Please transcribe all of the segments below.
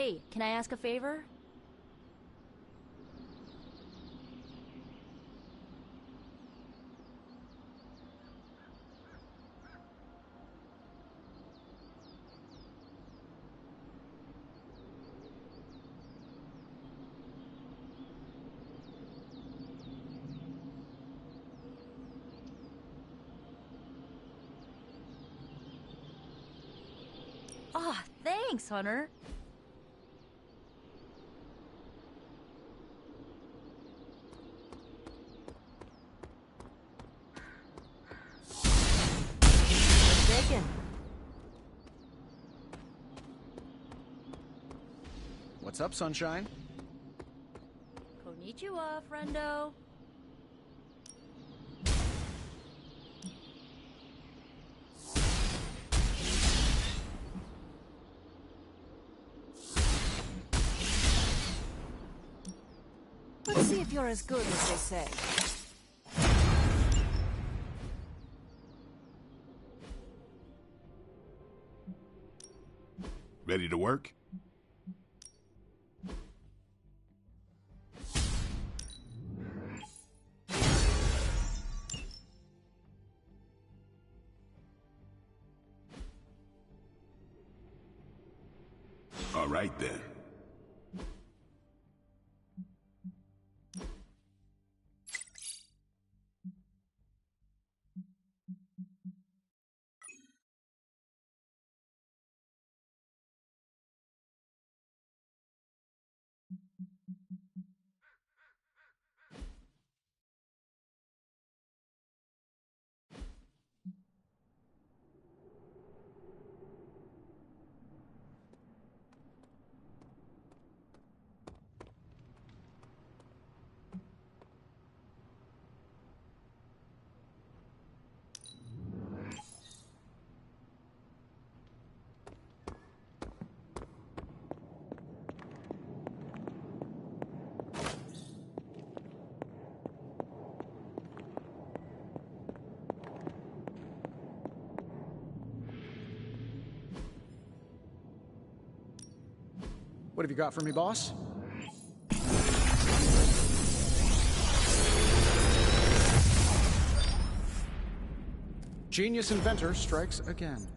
Hey, can I ask a favor? Ah, thanks, Hunter. Mistaken. What's up, Sunshine? Konnichiwa, friendo. Let's see if you're as good as they say. Ready to work? All right then. What have you got for me, boss? Genius inventor strikes again.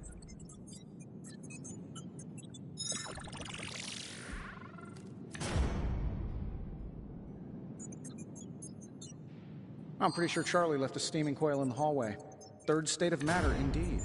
I'm pretty sure Charlie left a steaming coil in the hallway. Third state of matter, indeed.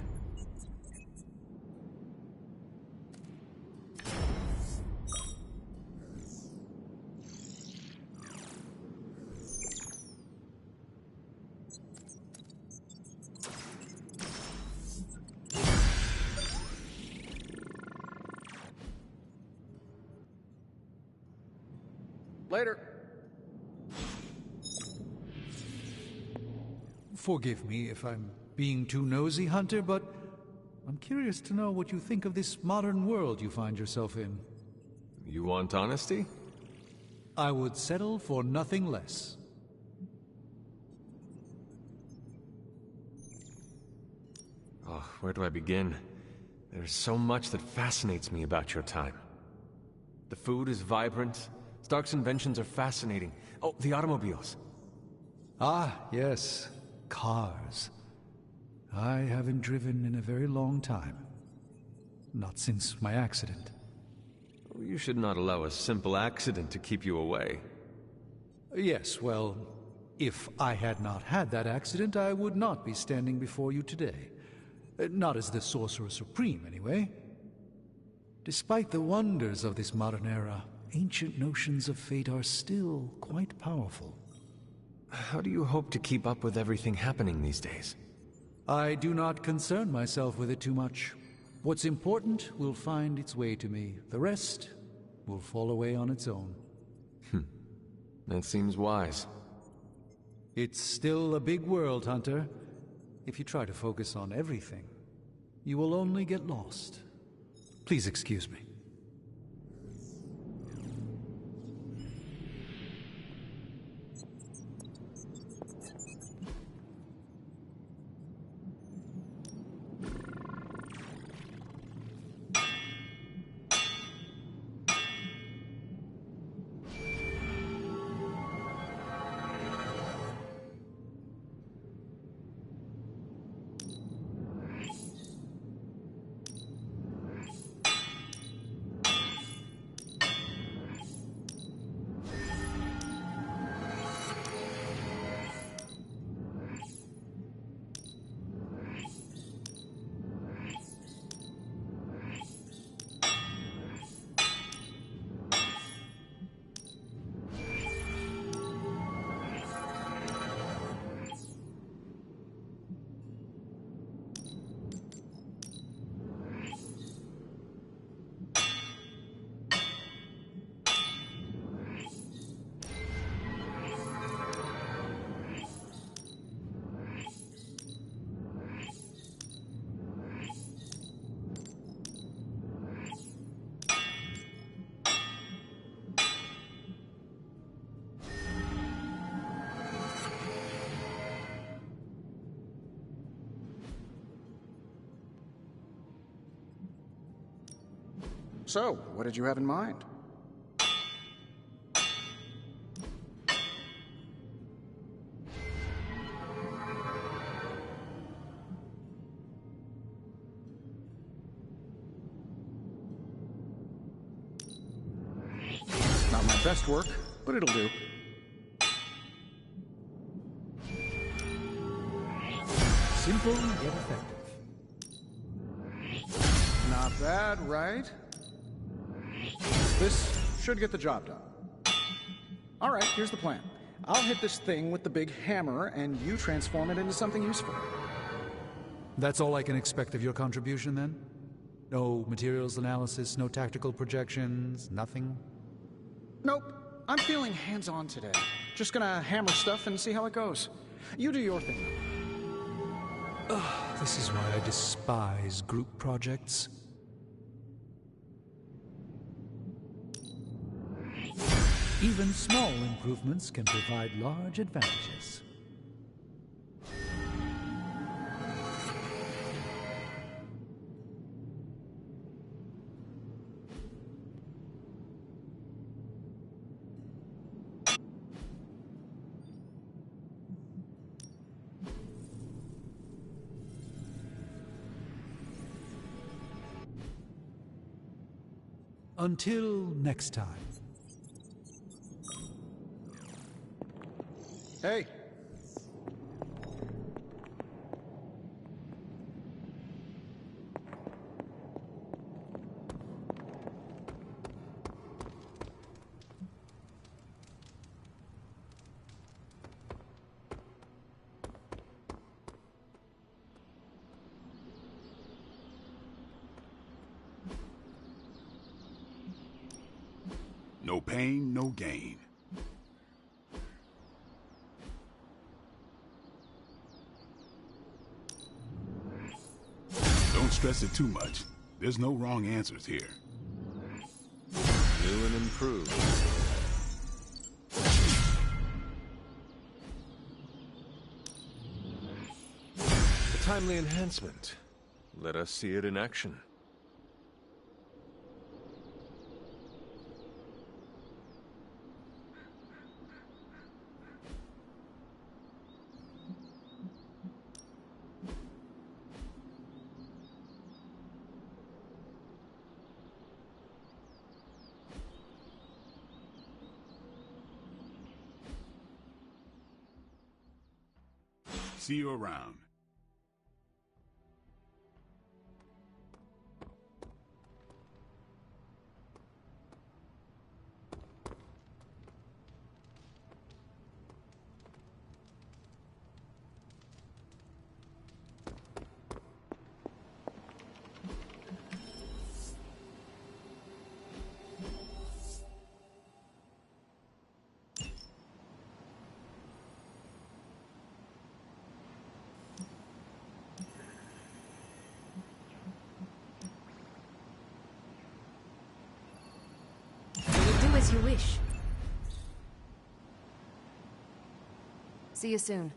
Later. Forgive me if I'm being too nosy, Hunter, but I'm curious to know what you think of this modern world you find yourself in. You want honesty? I would settle for nothing less. Oh, where do I begin? There's so much that fascinates me about your time. The food is vibrant. Stark's inventions are fascinating. Oh, the automobiles. Ah, yes. Cars. I haven't driven in a very long time. Not since my accident. You should not allow a simple accident to keep you away. Yes, well, if I had not had that accident, I would not be standing before you today. Not as the Sorcerer Supreme, anyway. Despite the wonders of this modern era, ancient notions of fate are still quite powerful. How do you hope to keep up with everything happening these days? I do not concern myself with it too much. What's important will find its way to me. The rest will fall away on its own. That seems wise. It's still a big world, Hunter. If you try to focus on everything, you will only get lost. Please excuse me. So, what did you have in mind? Not my best work, but it'll do. Simple yet effective. Not bad, right? This should get the job done. All right, here's the plan. I'll hit this thing with the big hammer, and you transform it into something useful. That's all I can expect of your contribution, then? No materials analysis, no tactical projections, nothing? Nope. I'm feeling hands-on today. Just gonna hammer stuff and see how it goes. You do your thing, though. This is why I despise group projects. Even small improvements can provide large advantages. Until next time. Hey. No pain, no gain. Don't stress it too much. There's no wrong answers here. New and improved. A timely enhancement. Let us see it in action. See you around. Do as you wish. See you soon.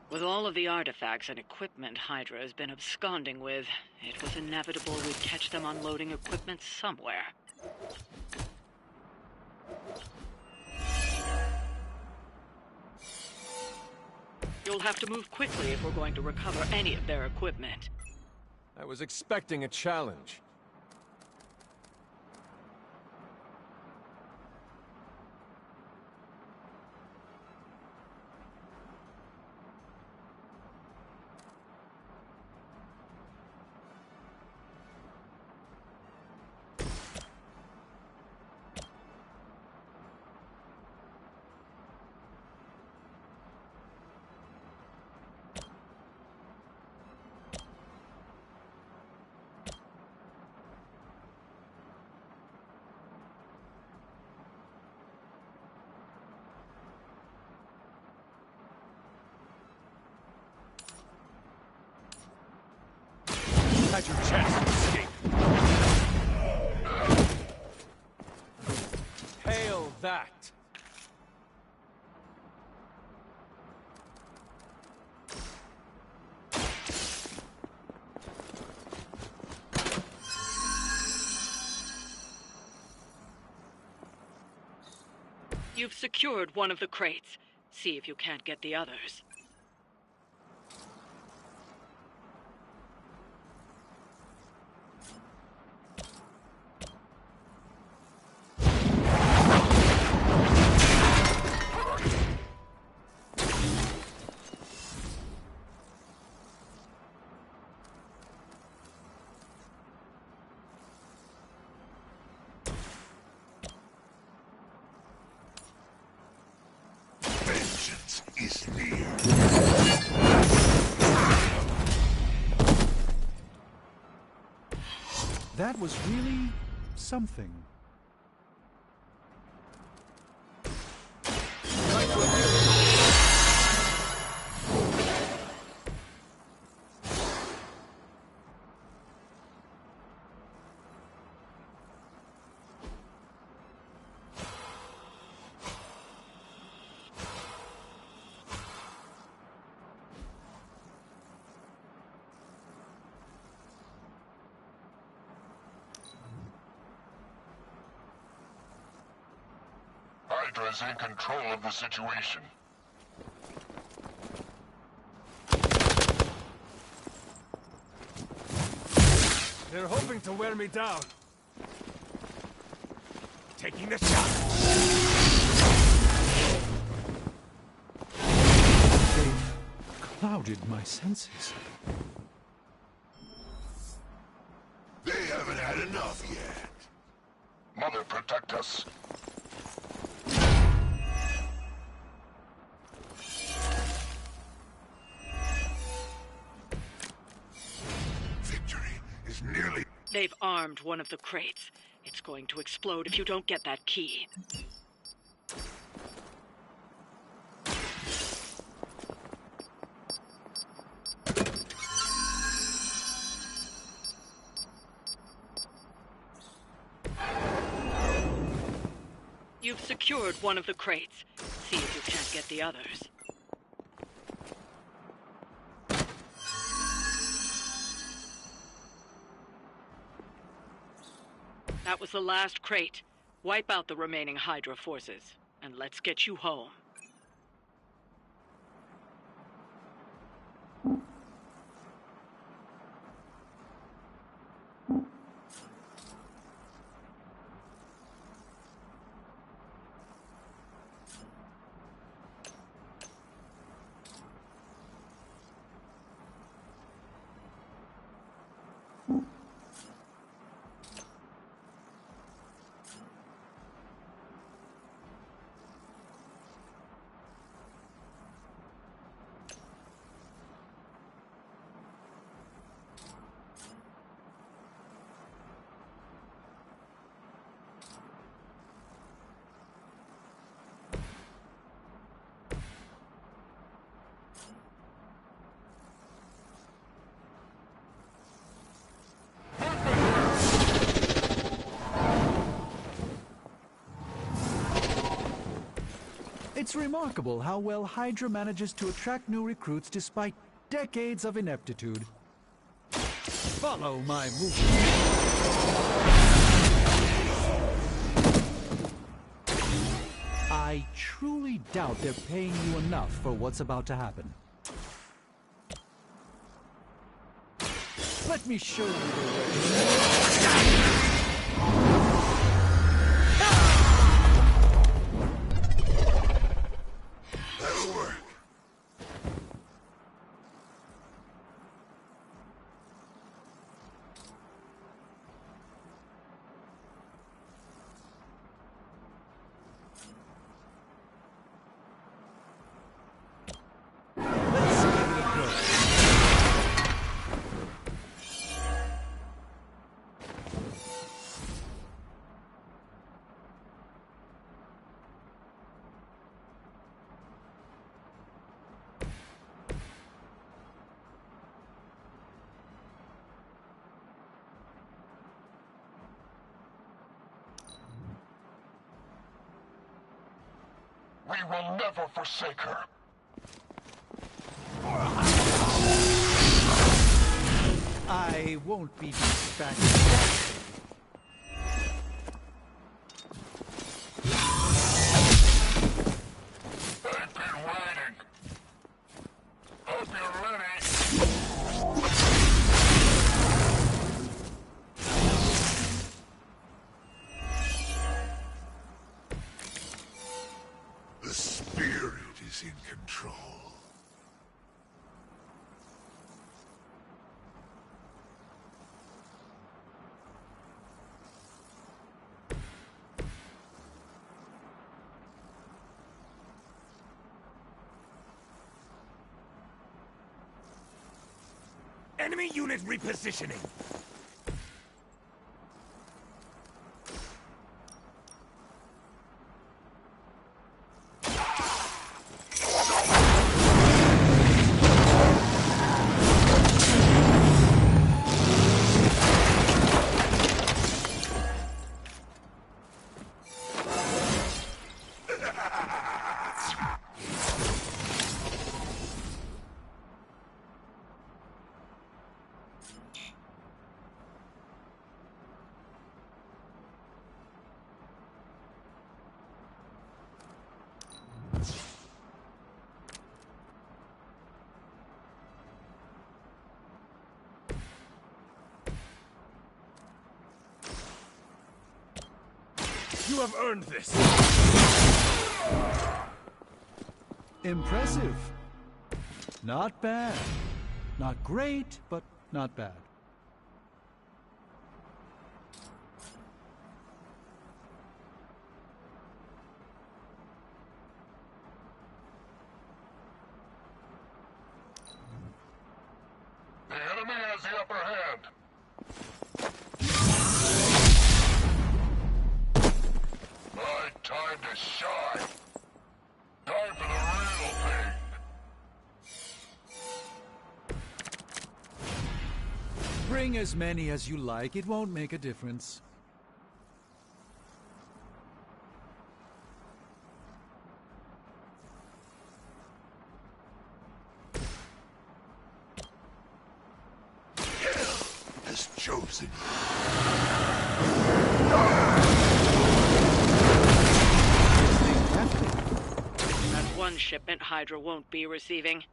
With all of the artifacts and equipment Hydra has been absconding with, it was inevitable we'd catch them unloading equipment somewhere. You'll have to move quickly if we're going to recover any of their equipment. I was expecting a challenge. Had your chance to escape. Hail that! You've secured one of the crates. See if you can't get the others. Vengeance is near. That was really something. Hydra is in control of the situation. They're hoping to wear me down. Taking the shot. They've clouded my senses. They haven't had enough yet. Mother, protect us. Victory is nearly... They've armed one of the crates. It's going to explode if you don't get that key. You've secured one of the crates. See if you can't get the others. That was the last crate. Wipe out the remaining Hydra forces, and let's get you home. It's remarkable how well Hydra manages to attract new recruits despite decades of ineptitude. Follow my movement. I truly doubt they're paying you enough for what's about to happen. Let me show you the way. That'll work. Let's give it a go. We will never forsake her. I won't be distracted. I've been waiting. Hope you're ready. The spirit is in control. Enemy unit repositioning. You have earned this. Impressive. Not bad. Not great, but not bad. The enemy has the upper hand. My time to shine. Time for the real thing. Bring as many as you like. It won't make a difference. Has chosen. That's one shipment Hydra won't be receiving.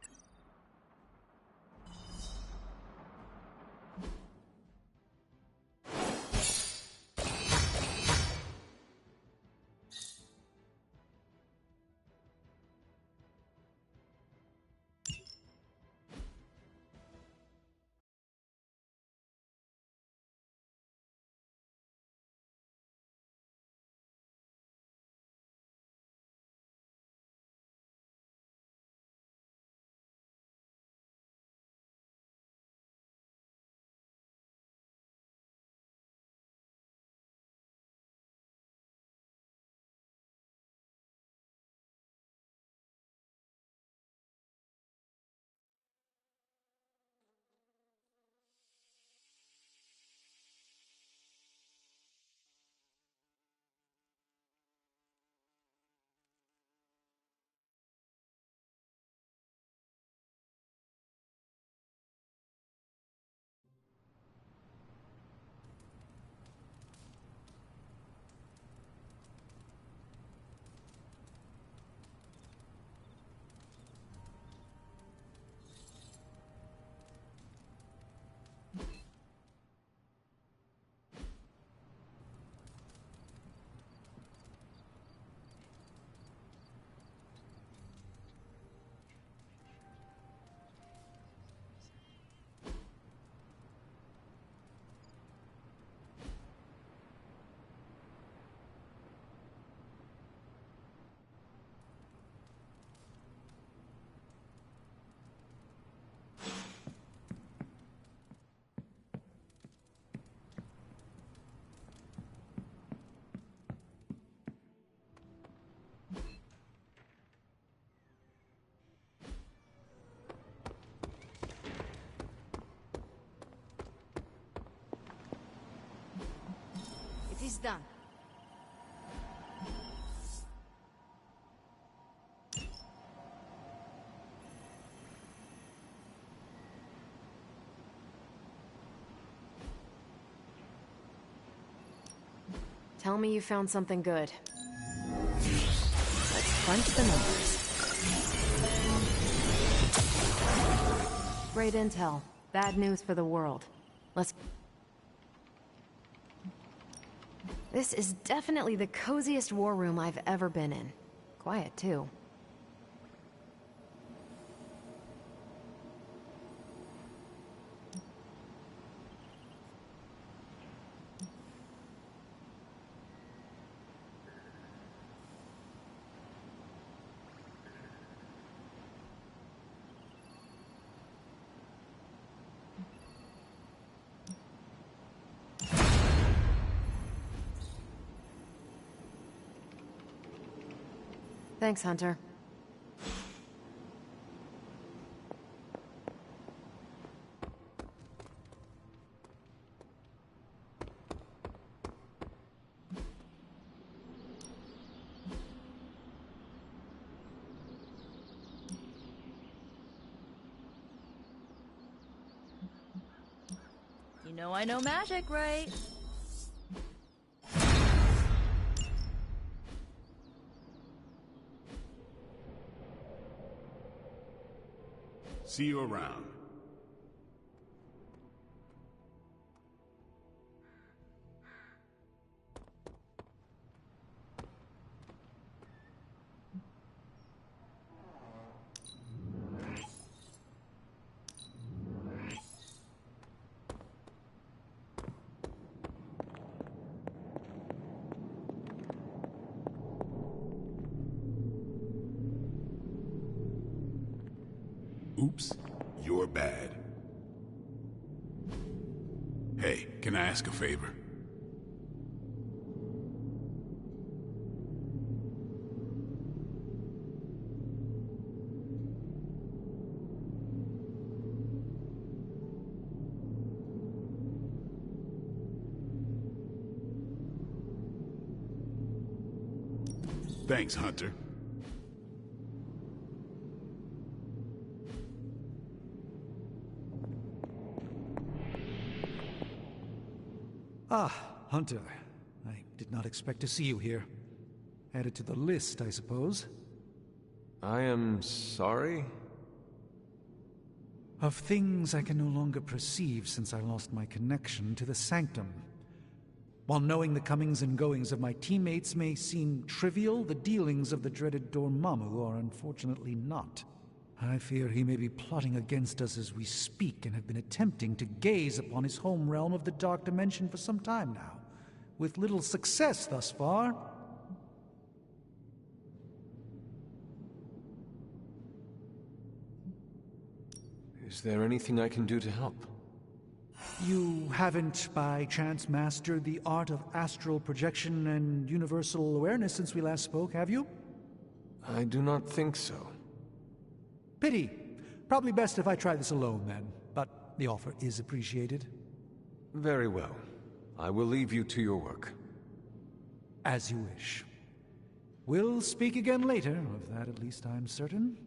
done. Tell me you found something good. Let's crunch the numbers. Great intel. Bad news for the world. Let's... This is definitely the coziest war room I've ever been in. Quiet, too. Thanks, Hunter. You know I know magic, right? See you around. Oops, you're bad. Hey, can I ask a favor? Thanks, Hunter. Ah, Hunter. I did not expect to see you here. Added to the list, I suppose. I am sorry? Of things I can no longer perceive since I lost my connection to the Sanctum. While knowing the comings and goings of my teammates may seem trivial, the dealings of the dreaded Dormammu are unfortunately not. I fear he may be plotting against us as we speak and have been attempting to gaze upon his home realm of the Dark Dimension for some time now, with little success thus far. Is there anything I can do to help? You haven't, by chance, mastered the art of astral projection and universal awareness since we last spoke, have you? I do not think so. Pity. Probably best if I try this alone, then. But the offer is appreciated. Very well. I will leave you to your work. As you wish. We'll speak again later, of that at least I'm certain.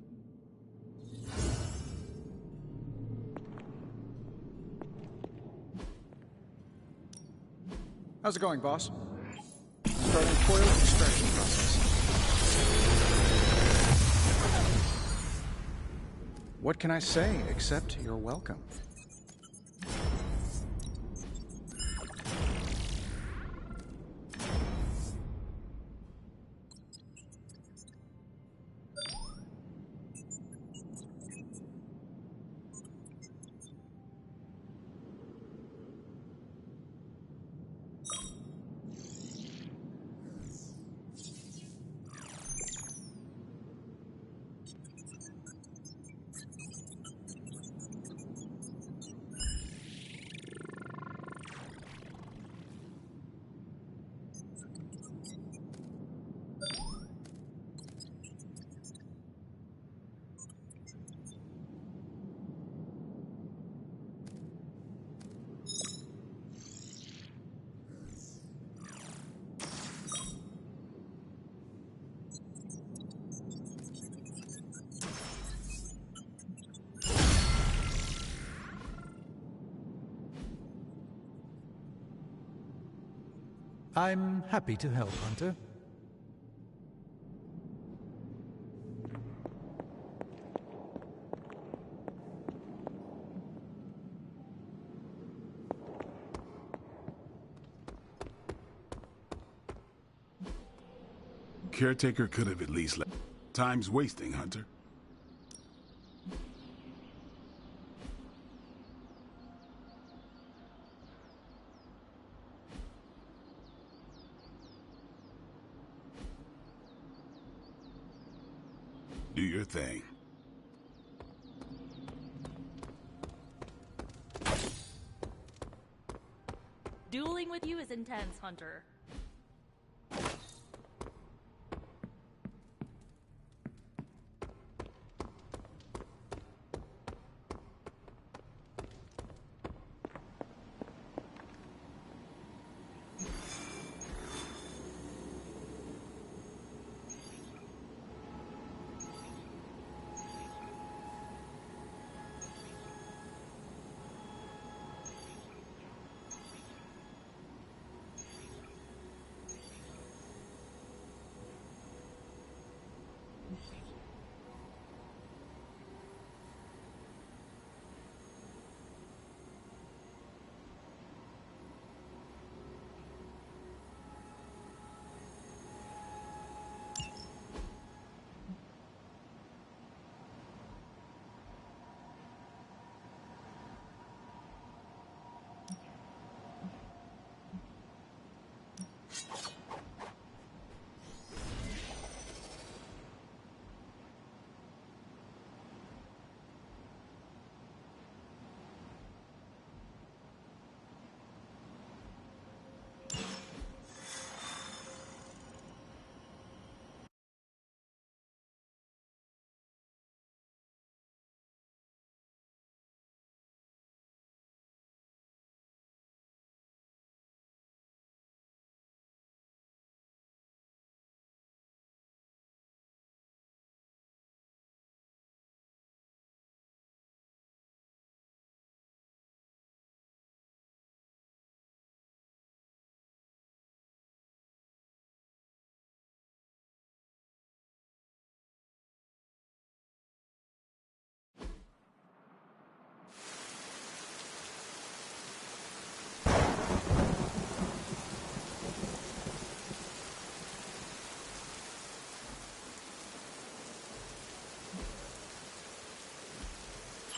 How's it going, boss? Starting coil extraction process. What can I say except you're welcome? I'm happy to help, Hunter. Caretaker could have at least let... Time's wasting, Hunter. Do your thing. Dueling with you is intense, Hunter.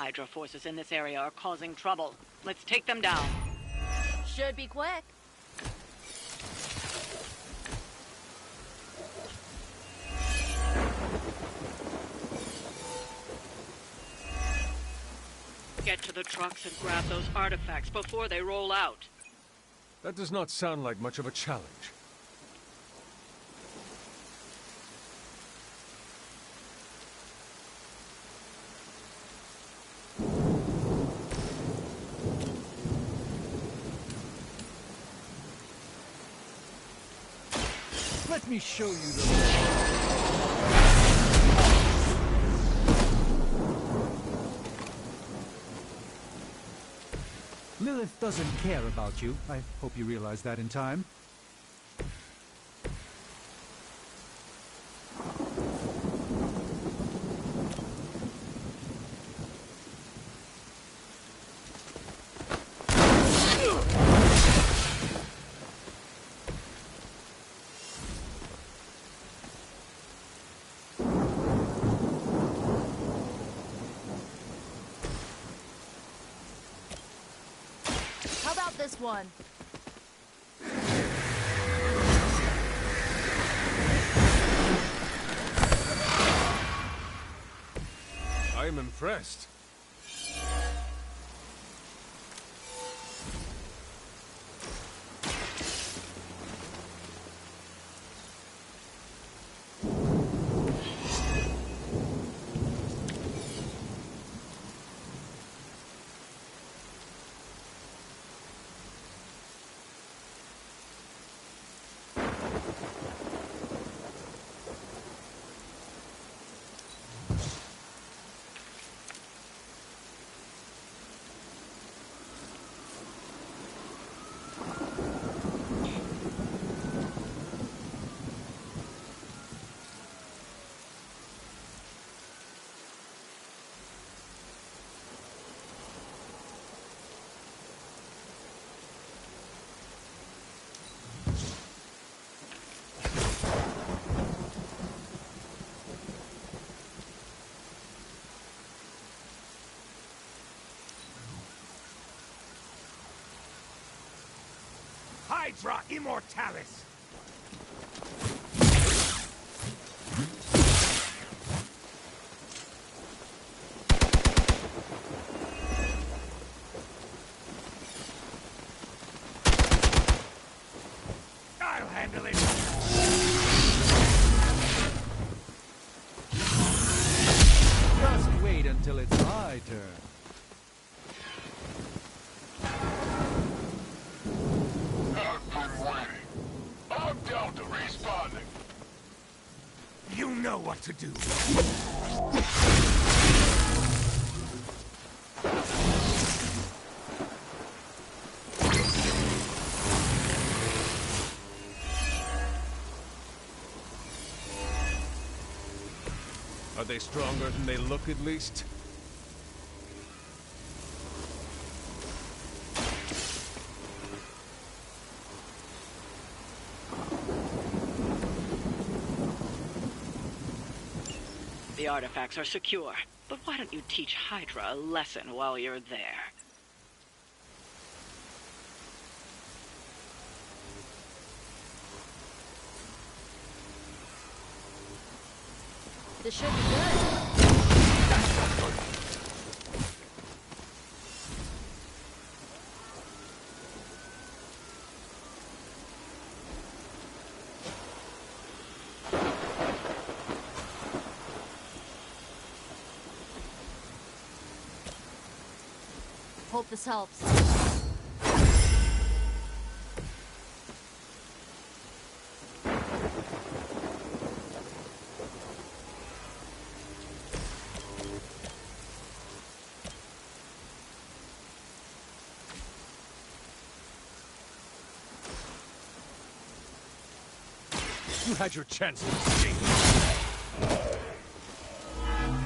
Hydra forces in this area are causing trouble. Let's take them down. Should be quick. Get to the trucks and grab those artifacts before they roll out. That does not sound like much of a challenge. Let me show you the... Lilith doesn't care about you. I hope you realize that in time. How about this one? I am impressed. Hydra Immortalis! I'll handle it! Just wait until it's my turn. I've been waiting. I'm down to responding. You know what to do. Are they stronger than they look, at least? The artifacts are secure, but why don't you teach Hydra a lesson while you're there? This should be good. Hope this helps. You had your chance to escape.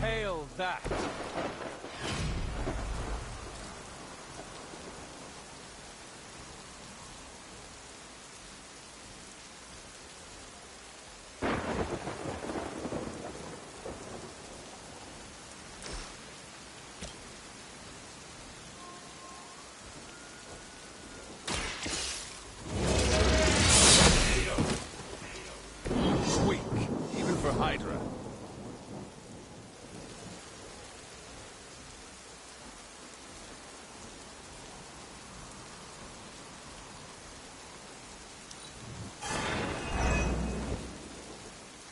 Hail that! For Hydra.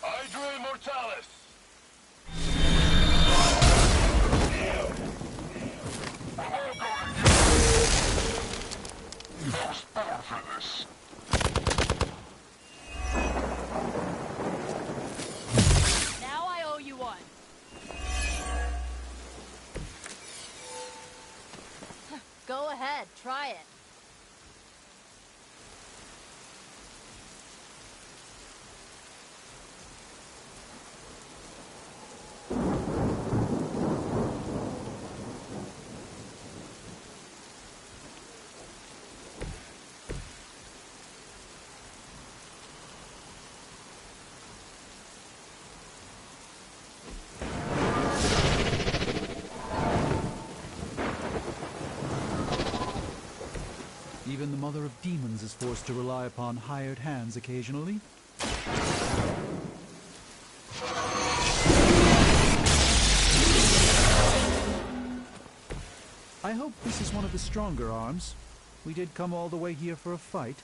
Hydra Immortalis! I'm gonna get you. There's more for this. Now I owe you one. Go ahead, try it. Even the Mother of Demons is forced to rely upon hired hands occasionally. I hope this is one of the stronger arms. We did come all the way here for a fight.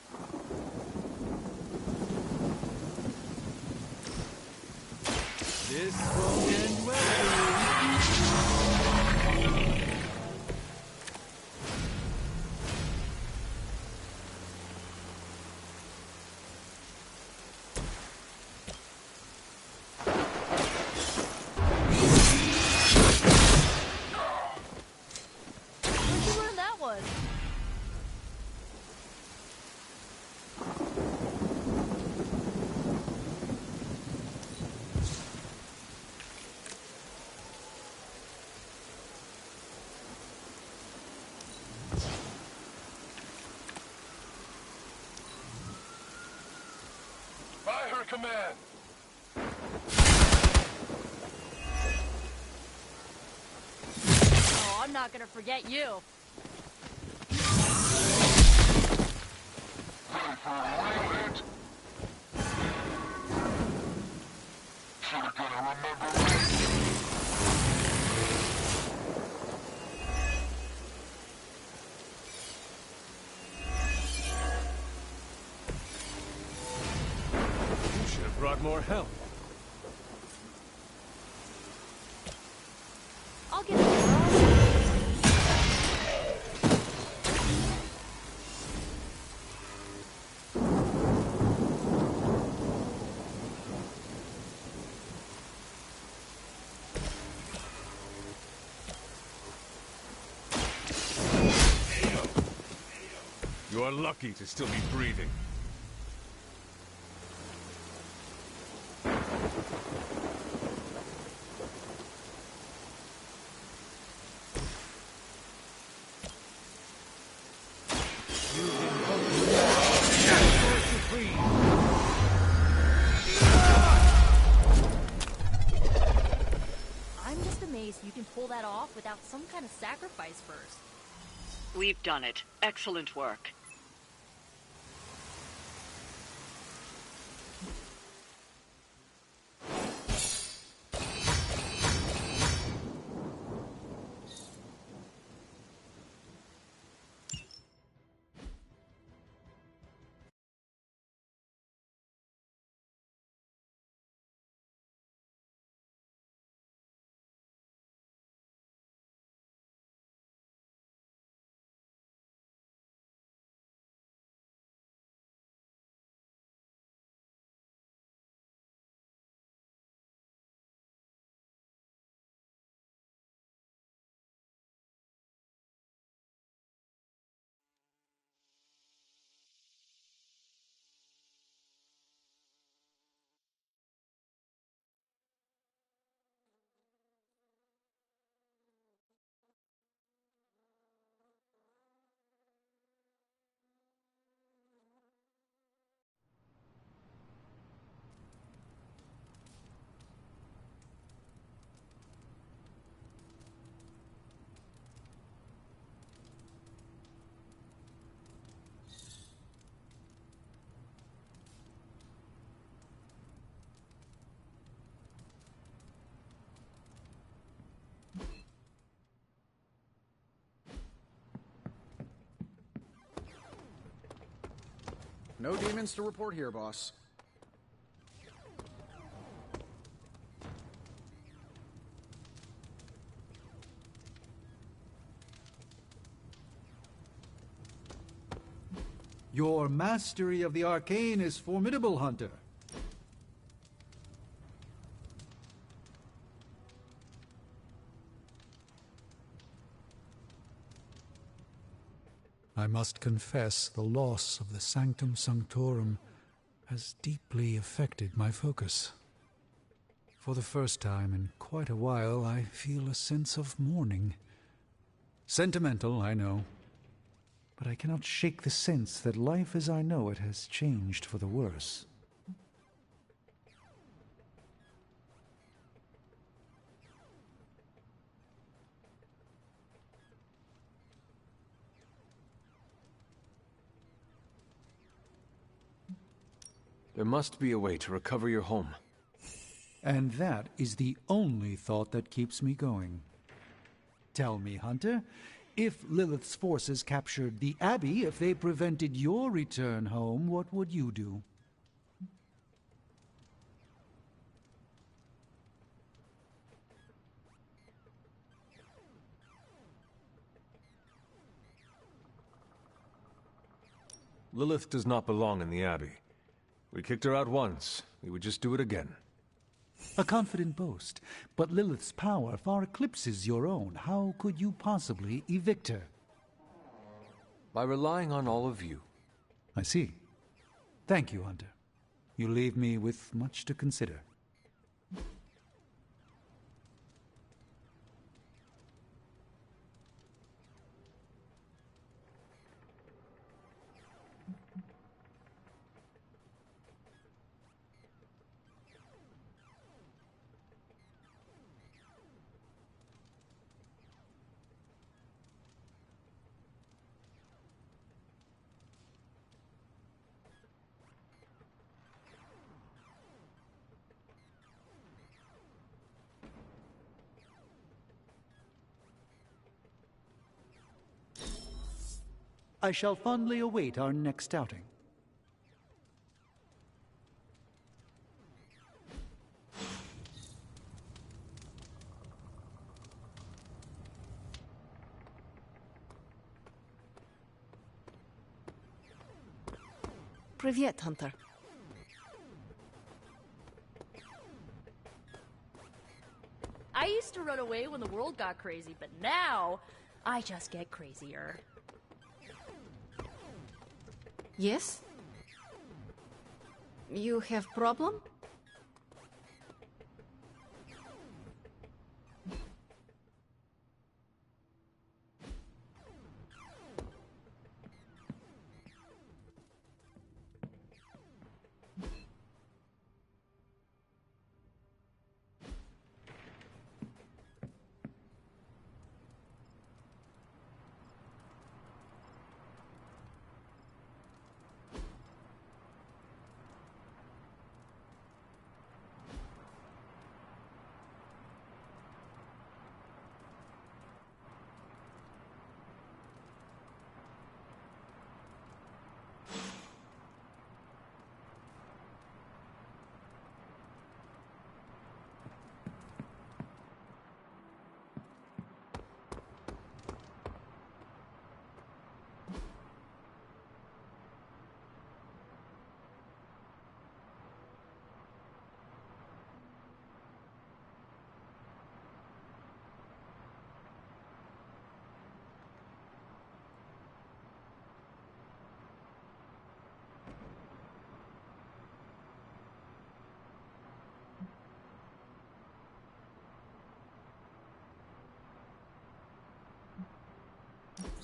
This won't end well for you. Where'd you learn that one? By her command. Oh, I'm not gonna forget you. Very for a real hit? You're gonna remember me. You should have brought more help. I'll get it. You are lucky to still be breathing. I'm just amazed you can pull that off without some kind of sacrifice first. We've done it. Excellent work. No demons to report here, boss. Your mastery of the arcane is formidable, Hunter. I must confess the loss of the Sanctum Sanctorum has deeply affected my focus. For the first time in quite a while, I feel a sense of mourning. Sentimental, I know, but I cannot shake the sense that life as I know it has changed for the worse. There must be a way to recover your home. And that is the only thought that keeps me going. Tell me, Hunter, if Lilith's forces captured the Abbey, if they prevented your return home, what would you do? Lilith does not belong in the Abbey. We kicked her out once. We would just do it again. A confident boast, but Lilith's power far eclipses your own. How could you possibly evict her? By relying on all of you. I see. Thank you, Hunter. You leave me with much to consider. I shall fondly await our next outing. Привет, Hunter. I used to run away when the world got crazy, but now I just get crazier. Yes? You have problem?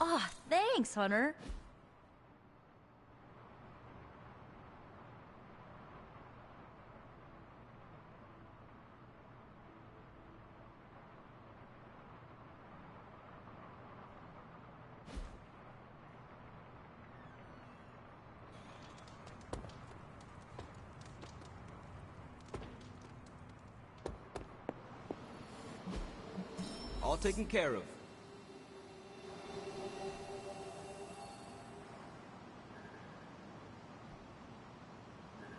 Ah, thanks, Hunter. All taken care of.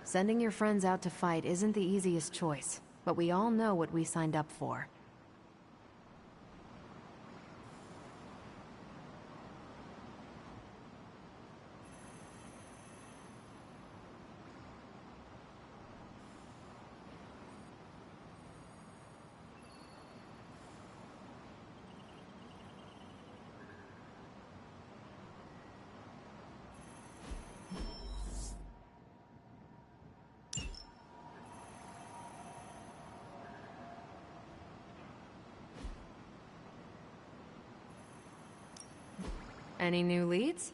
Sending your friends out to fight isn't the easiest choice, but we all know what we signed up for. Any new leads?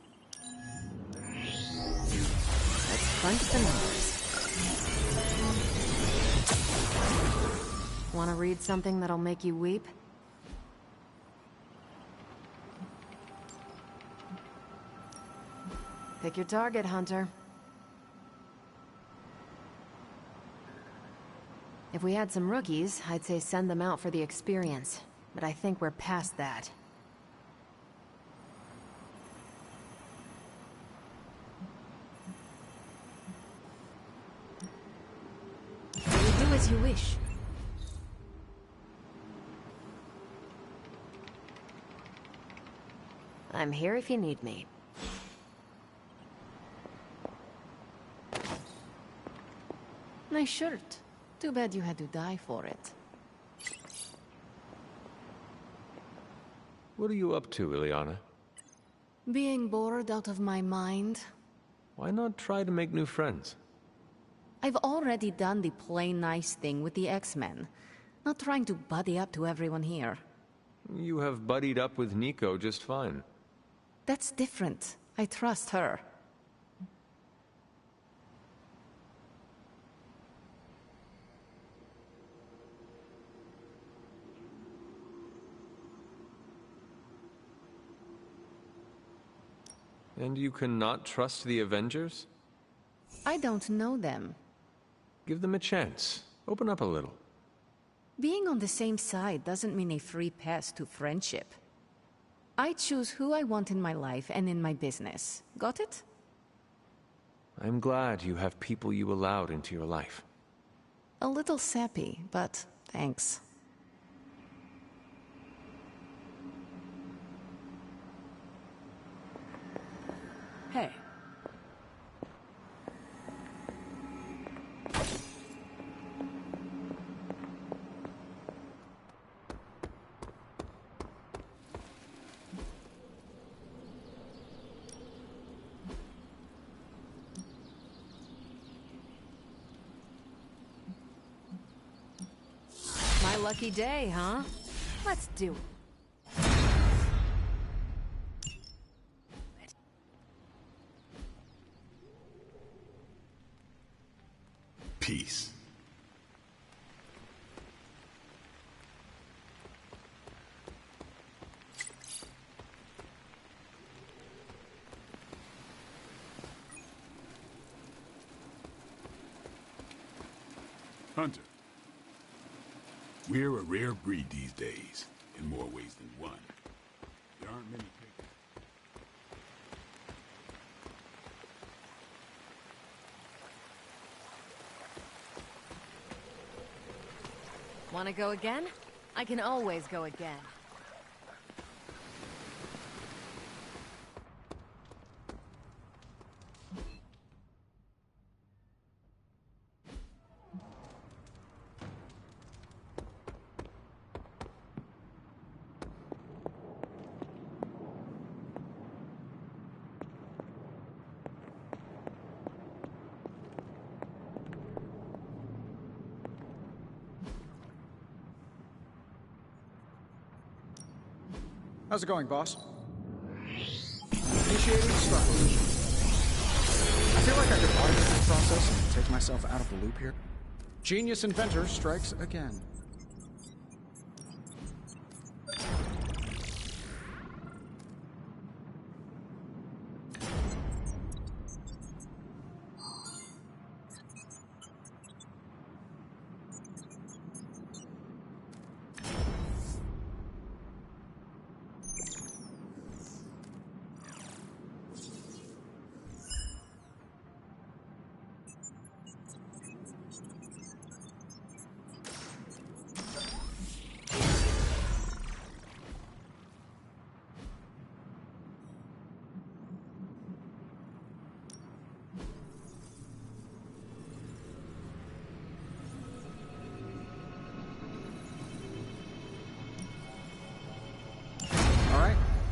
Let's crunch the numbers. Want to read something that'll make you weep? Pick your target, Hunter. If we had some rookies, I'd say send them out for the experience. But I think we're past that. Do as you wish. I'm here if you need me. Nice shirt. Too bad you had to die for it. What are you up to, Illyana? Being bored out of my mind. Why not try to make new friends? I've already done the play nice thing with the X-Men. Not trying to buddy up to everyone here. You have buddied up with Nico just fine. That's different. I trust her. And you cannot trust the Avengers? I don't know them. Give them a chance. Open up a little. Being on the same side doesn't mean a free pass to friendship. I choose who I want in my life and in my business. Got it? I'm glad you have people you allowed into your life. A little sappy, but thanks. Hey. My lucky day, huh? Let's do it. Peace. Hunter. We're a rare breed these days, in more ways than one. There aren't many people. Wanna go again? I can always go again. How's it going, boss? Initiating struggle. I feel like I could automate this process and take myself out of the loop here. Genius inventor strikes again.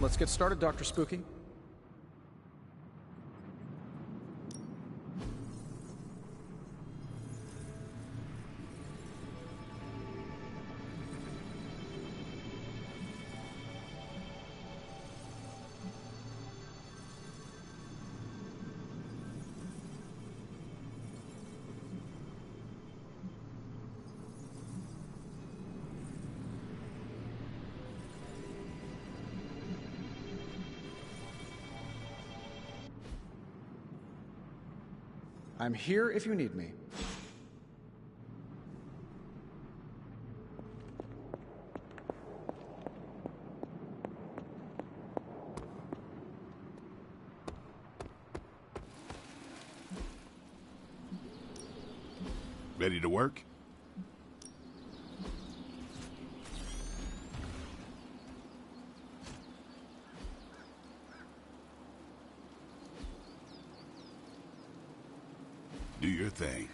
Let's get started, Dr. Spooky. I'm here if you need me. Ready to work? Do your thing.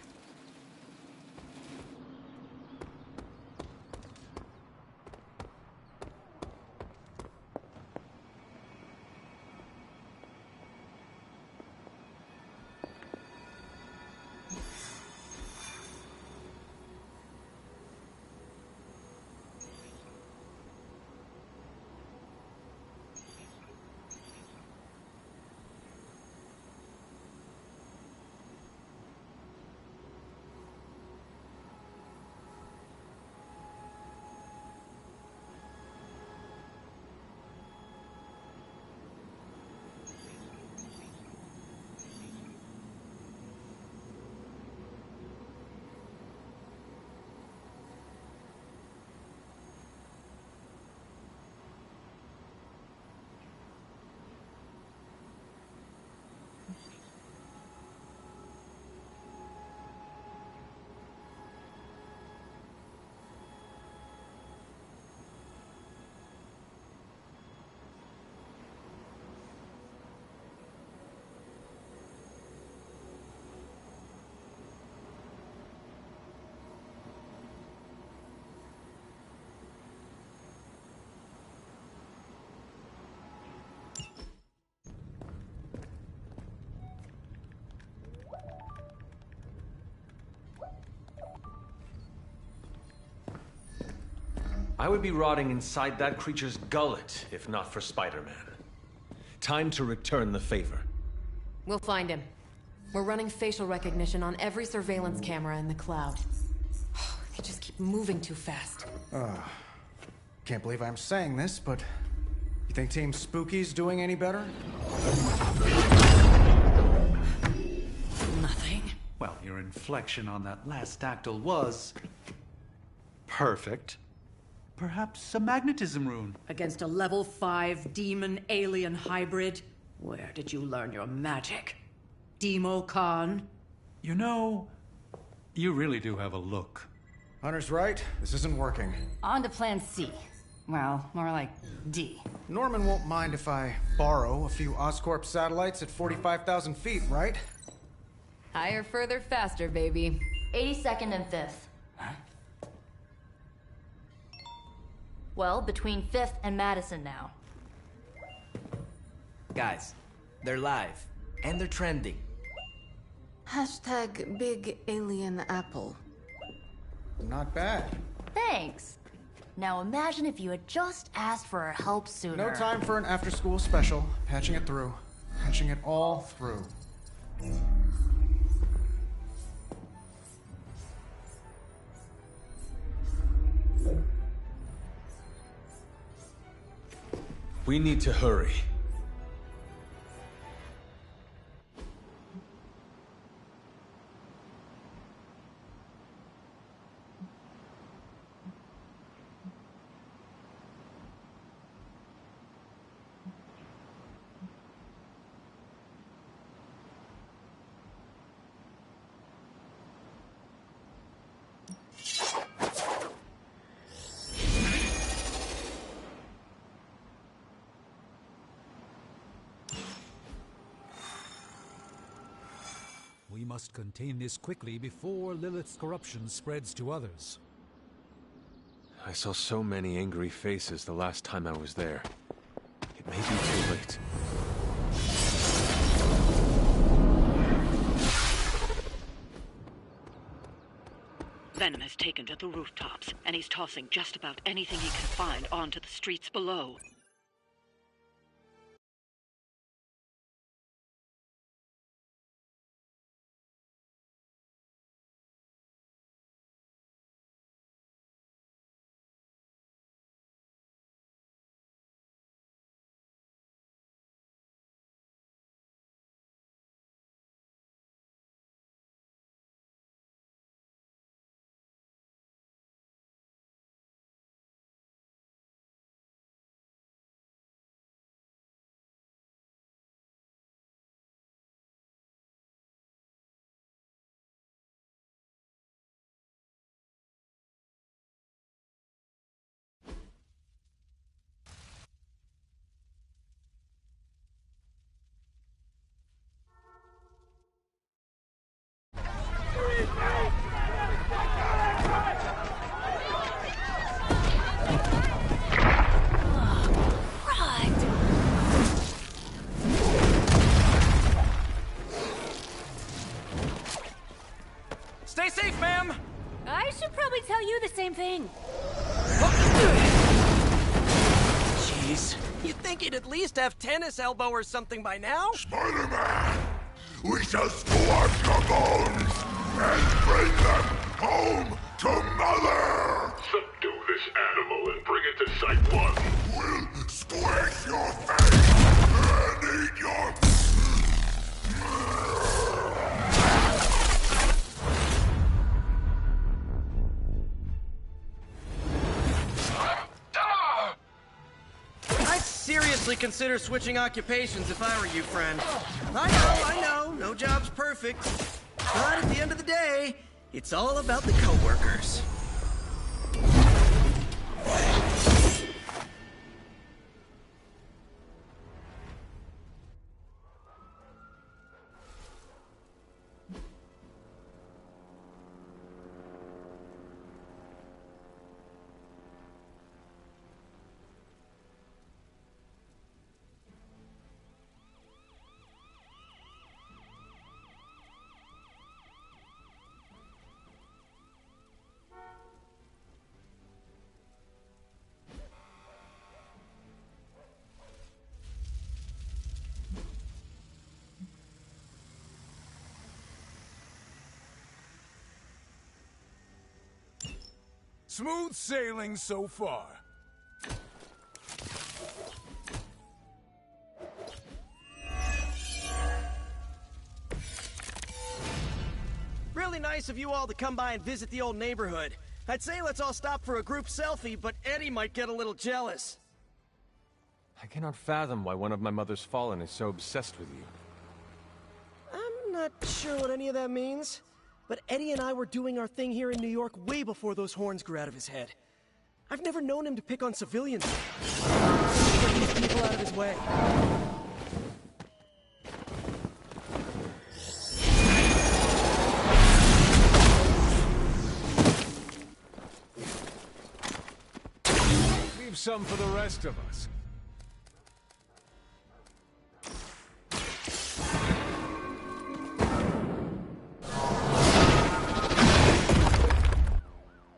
I would be rotting inside that creature's gullet if not for Spider-Man. Time to return the favor. We'll find him. We're running facial recognition on every surveillance camera in the cloud. They just keep moving too fast. Can't believe I'm saying this, but you think Team Spooky's doing any better? Nothing. Well, your inflection on that last dactyl was perfect. Perhaps a magnetism rune. Against a level 5 demon alien hybrid? Where did you learn your magic? Demo Khan? You know, you really do have a look. Hunter's right. This isn't working. On to plan C. Well, more like D. Norman won't mind if I borrow a few Oscorp satellites at 45,000 feet, right? Higher, further, faster, baby. 82nd and 5th. Huh? Well, between 5th and Madison now. Guys, they're live. And they're trending. Hashtag Big Alien Apple. Not bad. Thanks. Now imagine if you had just asked for our help sooner. No time for an after-school special. Patching it through. Patching it all through. We need to hurry. We must contain this quickly before Lilith's corruption spreads to others. I saw so many angry faces the last time I was there. It may be too late. Venom has taken to the rooftops, and he's tossing just about anything he can find onto the streets below. Stay safe, ma'am! I should probably tell you the same thing. Jeez. You'd think he'd at least have tennis elbow or something by now? Spider-Man! We shall squash your bones and bring them home to Mother! Subdue this animal and bring it to Site 1. We'll squish your face and eat your... I'd seriously consider switching occupations if I were you, friend. I know, no job's perfect. But at the end of the day, it's all about the coworkers. Smooth sailing so far. Really nice of you all to come by and visit the old neighborhood. I'd say let's all stop for a group selfie, but Eddie might get a little jealous. I cannot fathom why one of my mother's fallen is so obsessed with you. I'm not sure what any of that means, but Eddie and I were doing our thing here in New York way before those horns grew out of his head. I've never known him to pick on civilians. Get these people out of his way. Leave some for the rest of us.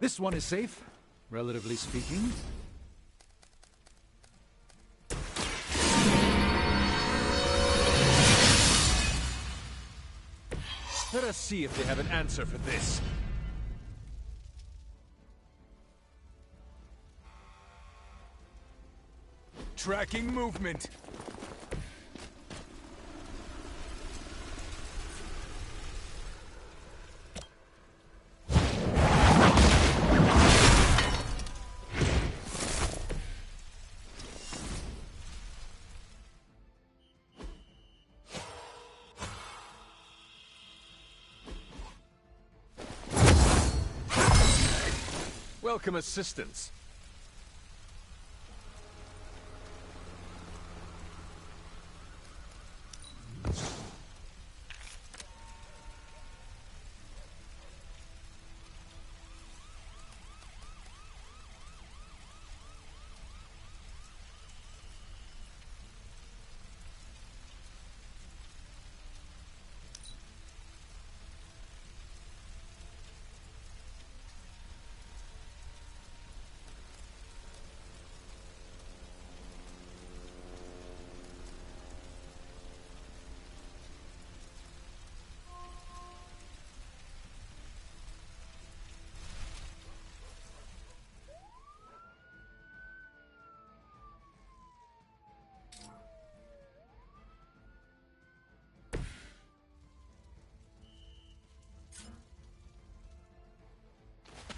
This one is safe, relatively speaking. Let us see if they have an answer for this. Tracking movement. Welcome assistance.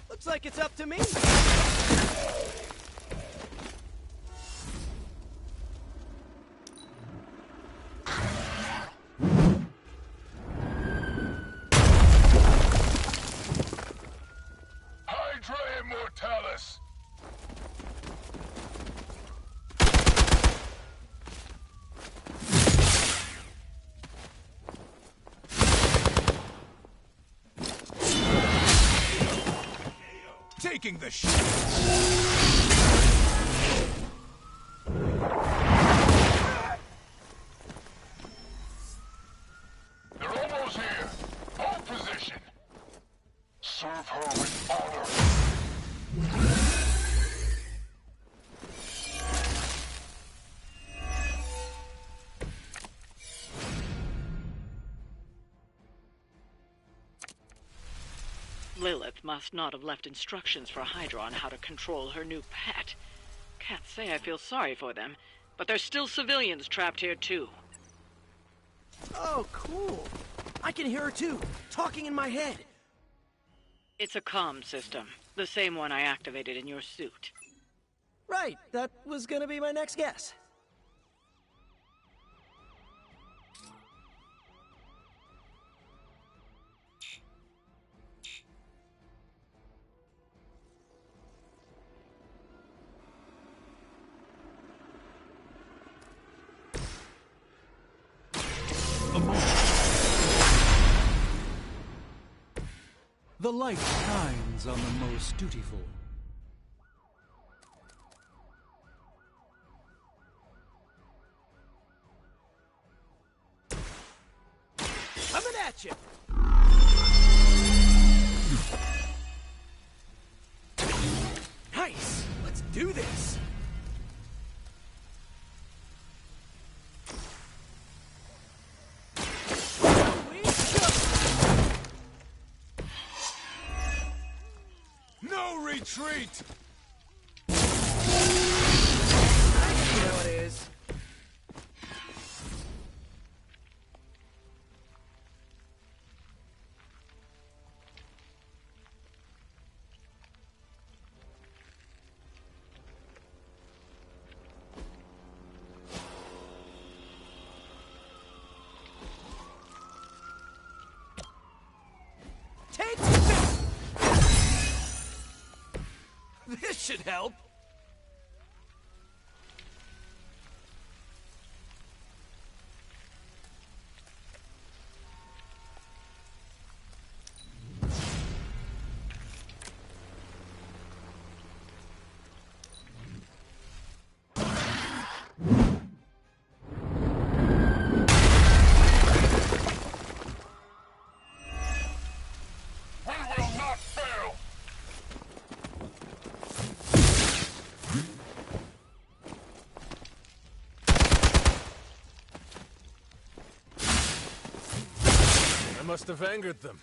Looks like it's up to me. Hydra Immortalis! Taking the shit. They're almost here. Hold position. Serve her with honor. Lilith must not have left instructions for Hydra on how to control her new pet. Can't say I feel sorry for them, but there's still civilians trapped here too. Oh, cool. I can hear her too, talking in my head. It's a comm system, the same one I activated in your suit. Right, that was gonna be my next guess. The light shines on the most dutiful. Coming at you! Nice! Let's do this! No Retreat! You know it is. Take this! This should help. I must have angered them.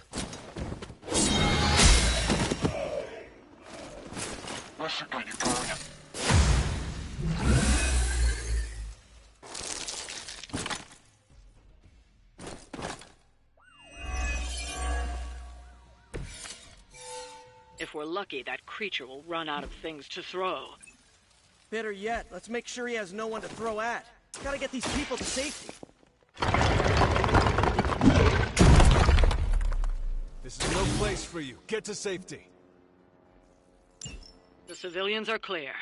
If we're lucky, that creature will run out of things to throw. Better yet, let's make sure he has no one to throw at. Gotta get these people to safety. This is no place for you. Get to safety. The civilians are clear.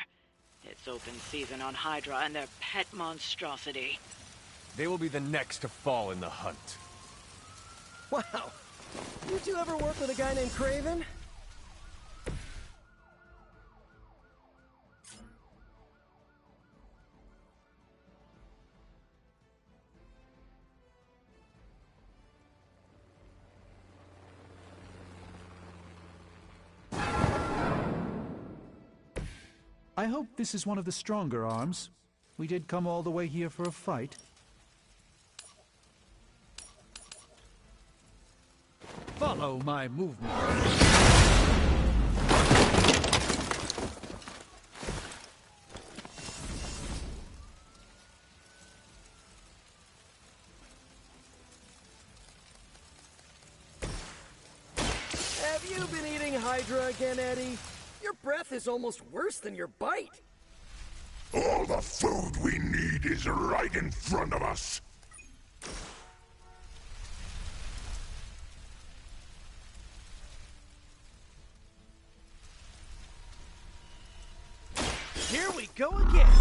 It's open season on Hydra and their pet monstrosity. They will be the next to fall in the hunt. Wow. You two ever work with a guy named Craven? I hope this is one of the stronger arms. We did come all the way here for a fight. Follow my movement. Have you been eating Hydra again, Eddie? Your breath is almost worse than your bite. All the food we need is right in front of us. Here we go again.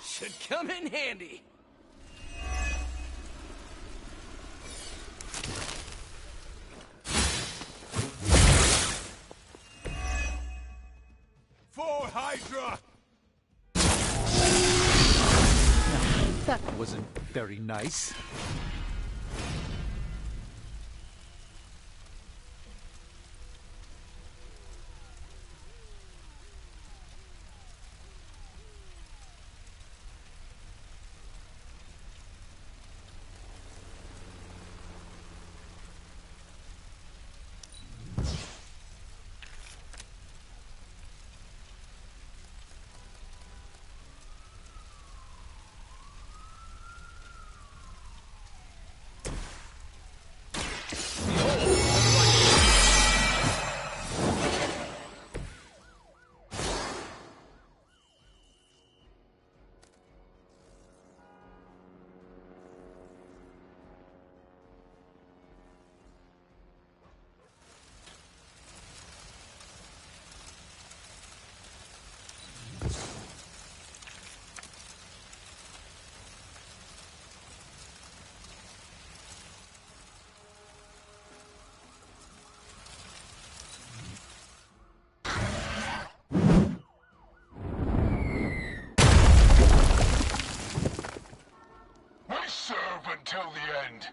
Should come in handy. For Hydra! That wasn't very nice. Until the end.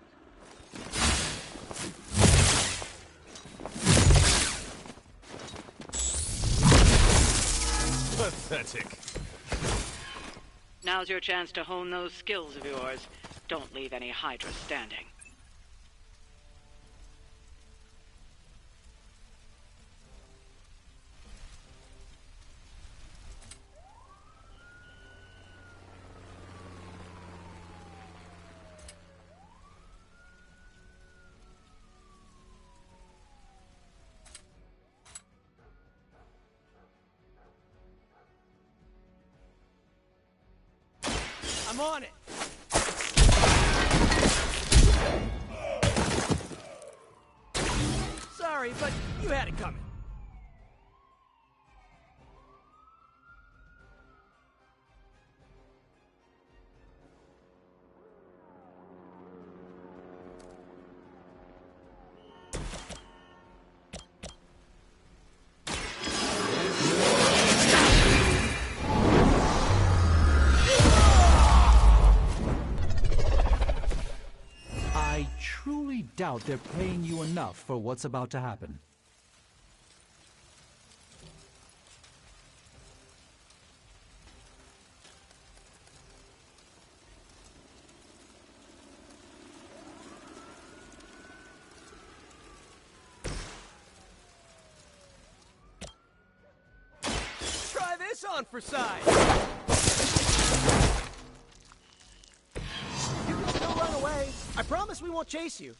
Pathetic. Now's your chance to hone those skills of yours. Don't leave any Hydra standing. I'm on it. Sorry, but you had it coming. I truly doubt they're paying you enough for what's about to happen. Try this on for size. You can still run away. I promise we won't chase you.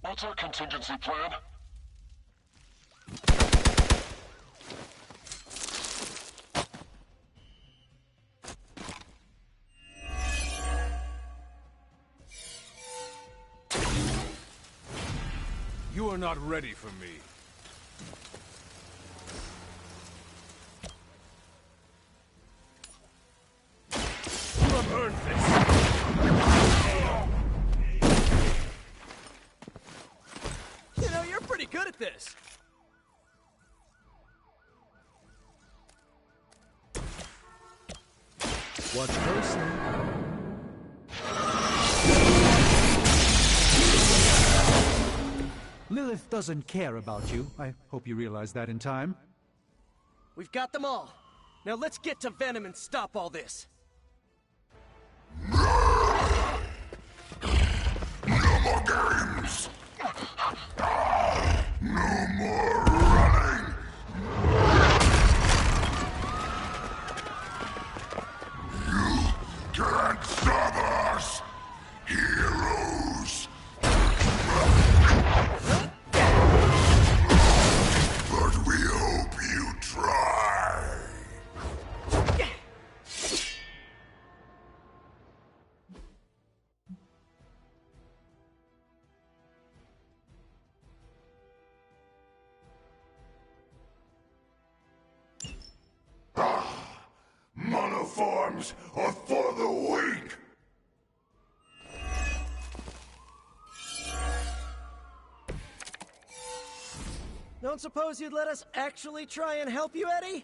What's our contingency plan? You are not ready for me. You have earned this. You know, you're pretty good at this. Watch closely. Lilith doesn't care about you. I hope you realize that in time. We've got them all. Now let's get to Venom and stop all this. No more games! No more running! You can't stop us, heroes! But we hope you try! Monoforms are for the weak! Don't suppose you'd let us actually try and help you, Eddie?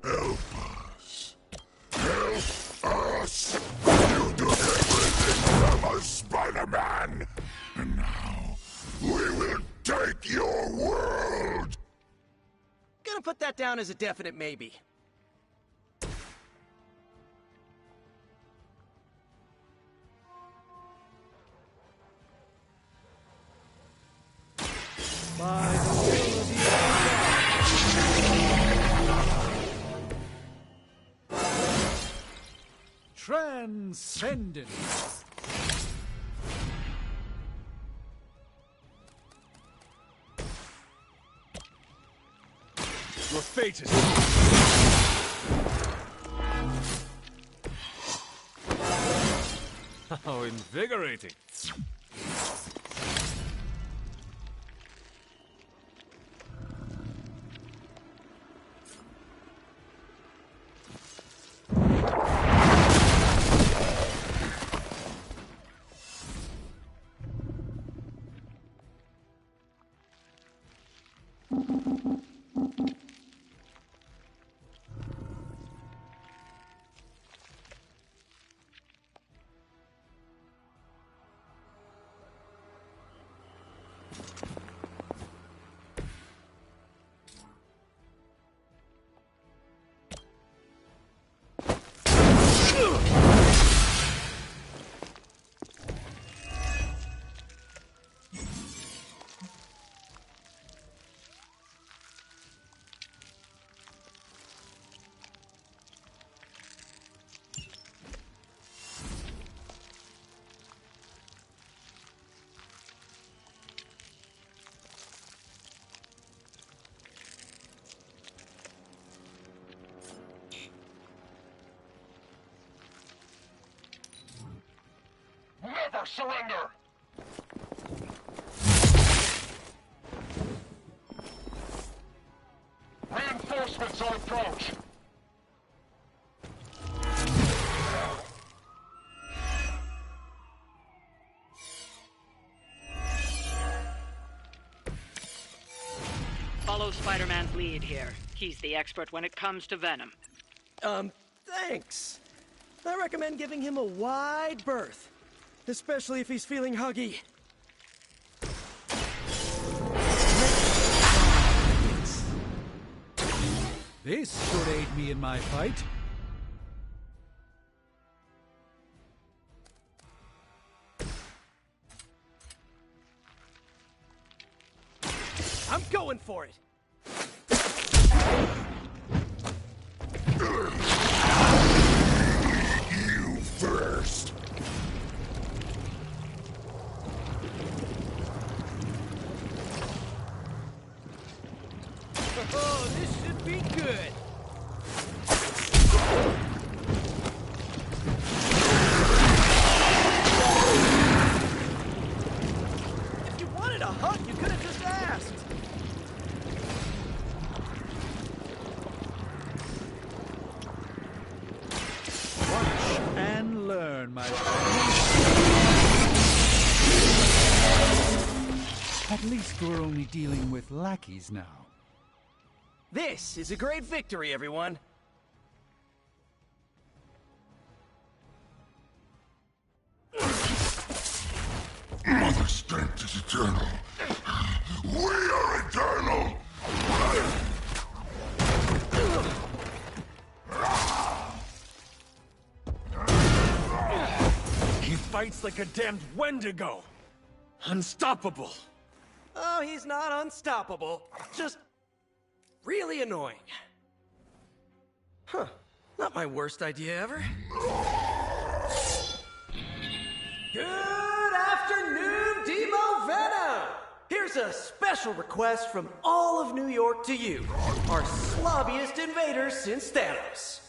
Help us! Help us! You took everything from us, Spider-Man! And now, we will take your world! Gonna put that down as a definite maybe. By the will of the Transcendent. Your fate is... How invigorating. Never surrender! Reinforcements on approach! Follow Spider-Man's lead here. He's the expert when it comes to Venom. Thanks. I recommend giving him a wide berth. Especially if he's feeling huggy. This should aid me in my fight. I'm going for it! You first! Oh, this should be good! If you wanted a hug, you could have just asked! Watch and learn, my friend. At least we're only dealing with lackeys now. This is a great victory, everyone! Mother strength is eternal. We are eternal! He fights like a damned Wendigo! Unstoppable! Oh, he's not unstoppable. Just really annoying. Huh. Not my worst idea ever. Good afternoon, Demo Venom! Here's a special request from all of New York to you, our slobbiest invaders since Thanos.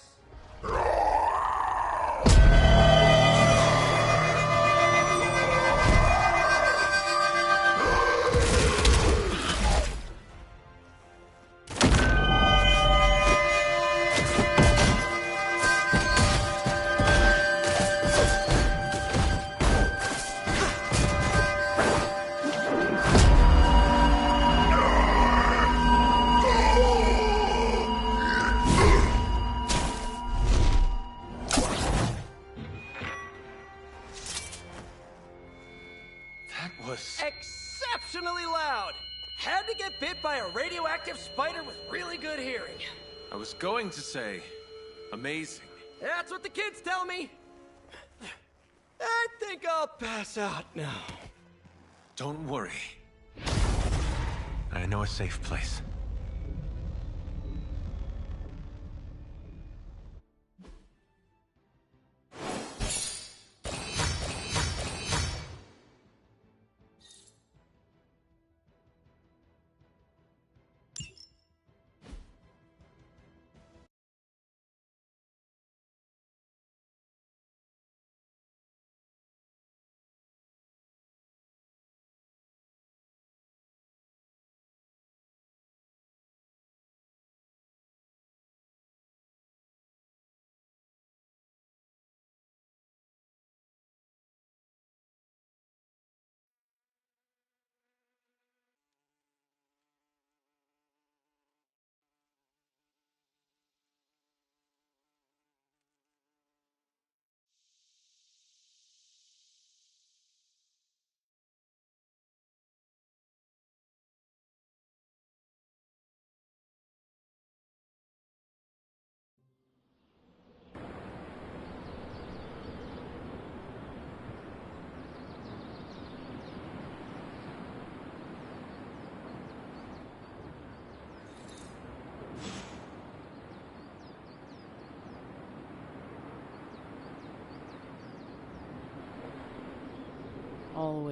Exceptionally loud! Had to get bit by a radioactive spider with really good hearing. I was going to say, amazing. That's what the kids tell me. I think I'll pass out now. Don't worry. I know a safe place.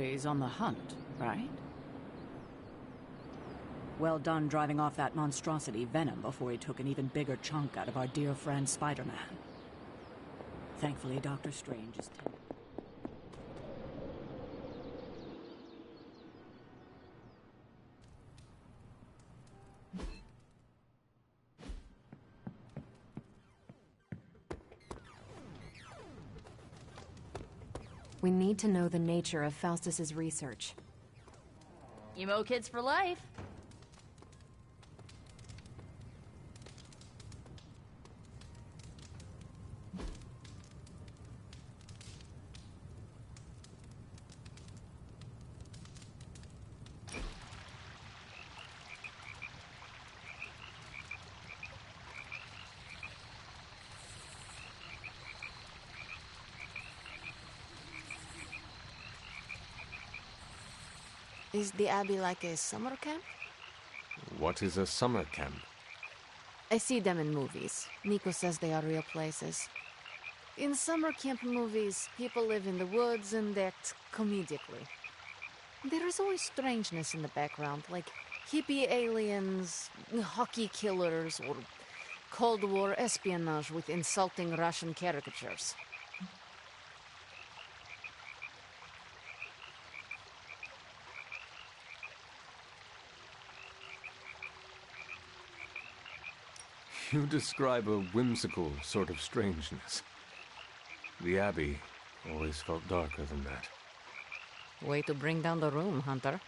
always on the hunt, right? Well done driving off that monstrosity Venom before he took an even bigger chunk out of our dear friend Spider-Man. Thankfully, Doctor Strange is... We need to know the nature of Faustus's research. Emo kids for life. Is the Abbey like a summer camp? What is a summer camp? I see them in movies. Nico says they are real places. In summer camp movies, people live in the woods and act comedically. There is always strangeness in the background, like hippie aliens, hockey killers, or Cold War espionage with insulting Russian caricatures. You describe a whimsical sort of strangeness. The Abbey always felt darker than that. Way to bring down the room, Hunter.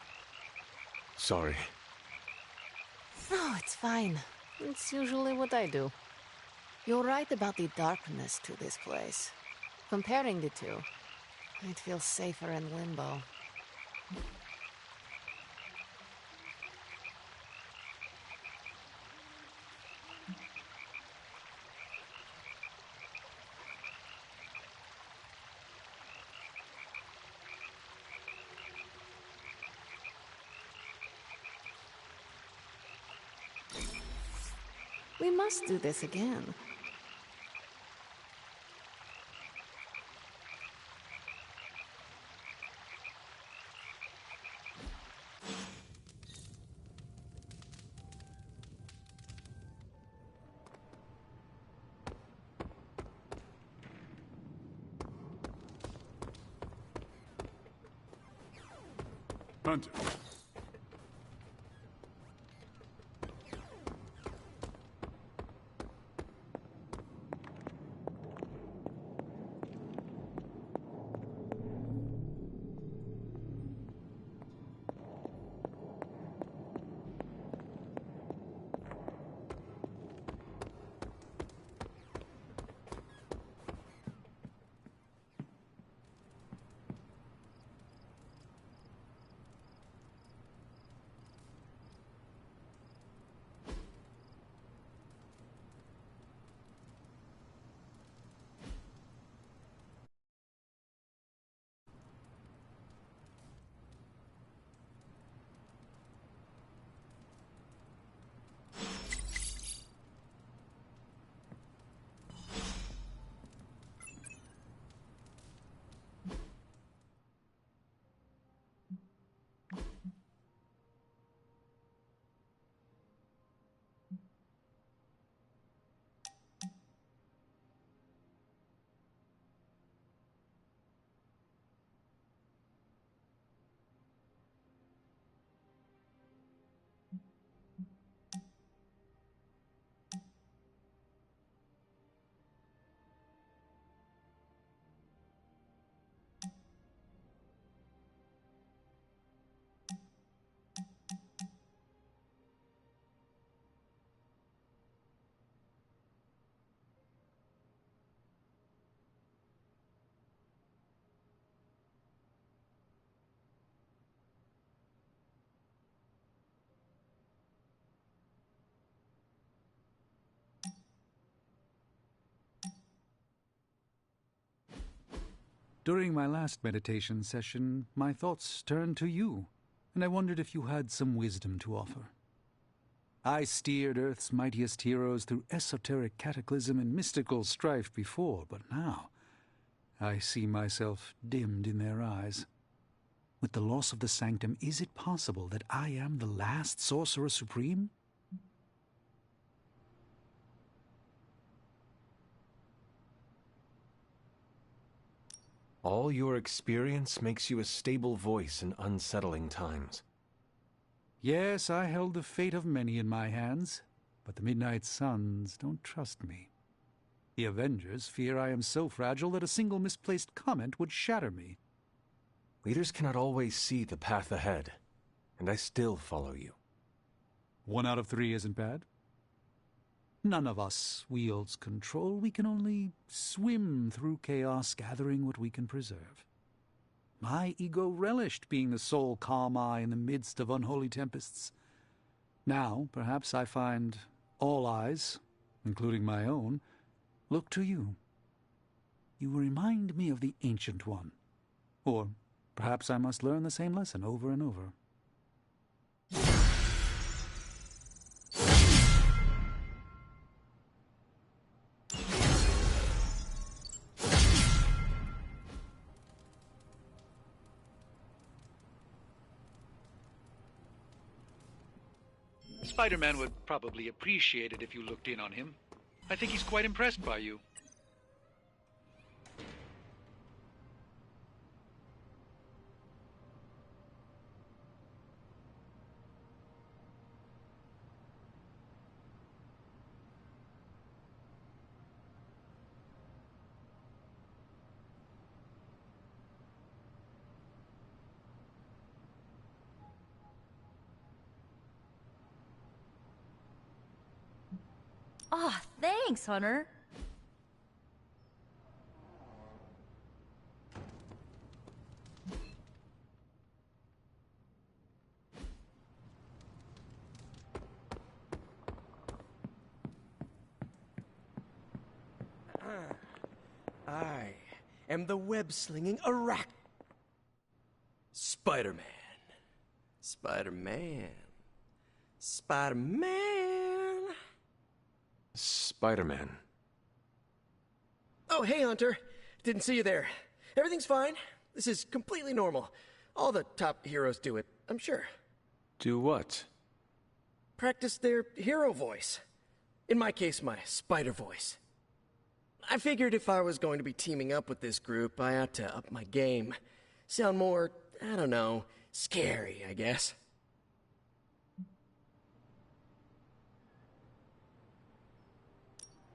Sorry. No, it's fine. It's usually what I do. You're right about the darkness to this place. Comparing the two, it feels safer in Limbo. We must do this again. Hunter. During my last meditation session, my thoughts turned to you, and I wondered if you had some wisdom to offer. I steered Earth's mightiest heroes through esoteric cataclysm and mystical strife before, but now I see myself dimmed in their eyes. With the loss of the Sanctum, is it possible that I am the last Sorcerer Supreme? All your experience makes you a stable voice in unsettling times. Yes, I held the fate of many in my hands, but the Midnight Suns don't trust me. The Avengers fear I am so fragile that a single misplaced comment would shatter me. Leaders cannot always see the path ahead, and I still follow you. 1 out of 3 isn't bad. None of us wields control. We can only swim through chaos, gathering what we can preserve. My ego relished being the sole calm eye in the midst of unholy tempests. Now, perhaps I find all eyes, including my own, look to you. You remind me of the Ancient One. Or perhaps I must learn the same lesson over and over. Spider-Man would probably appreciate it if you looked in on him. I think he's quite impressed by you. Ah, thanks, Hunter. I am the web-slinging Spider-Man. Spider-Man. Spider-Man. Spider-Man. Oh, hey, Hunter. Didn't see you there. Everything's fine. This is completely normal. All the top heroes do it, I'm sure. Do what? Practice their hero voice. In my case, my spider voice. I figured if I was going to be teaming up with this group, I ought to up my game. Sound more, I don't know, scary, I guess.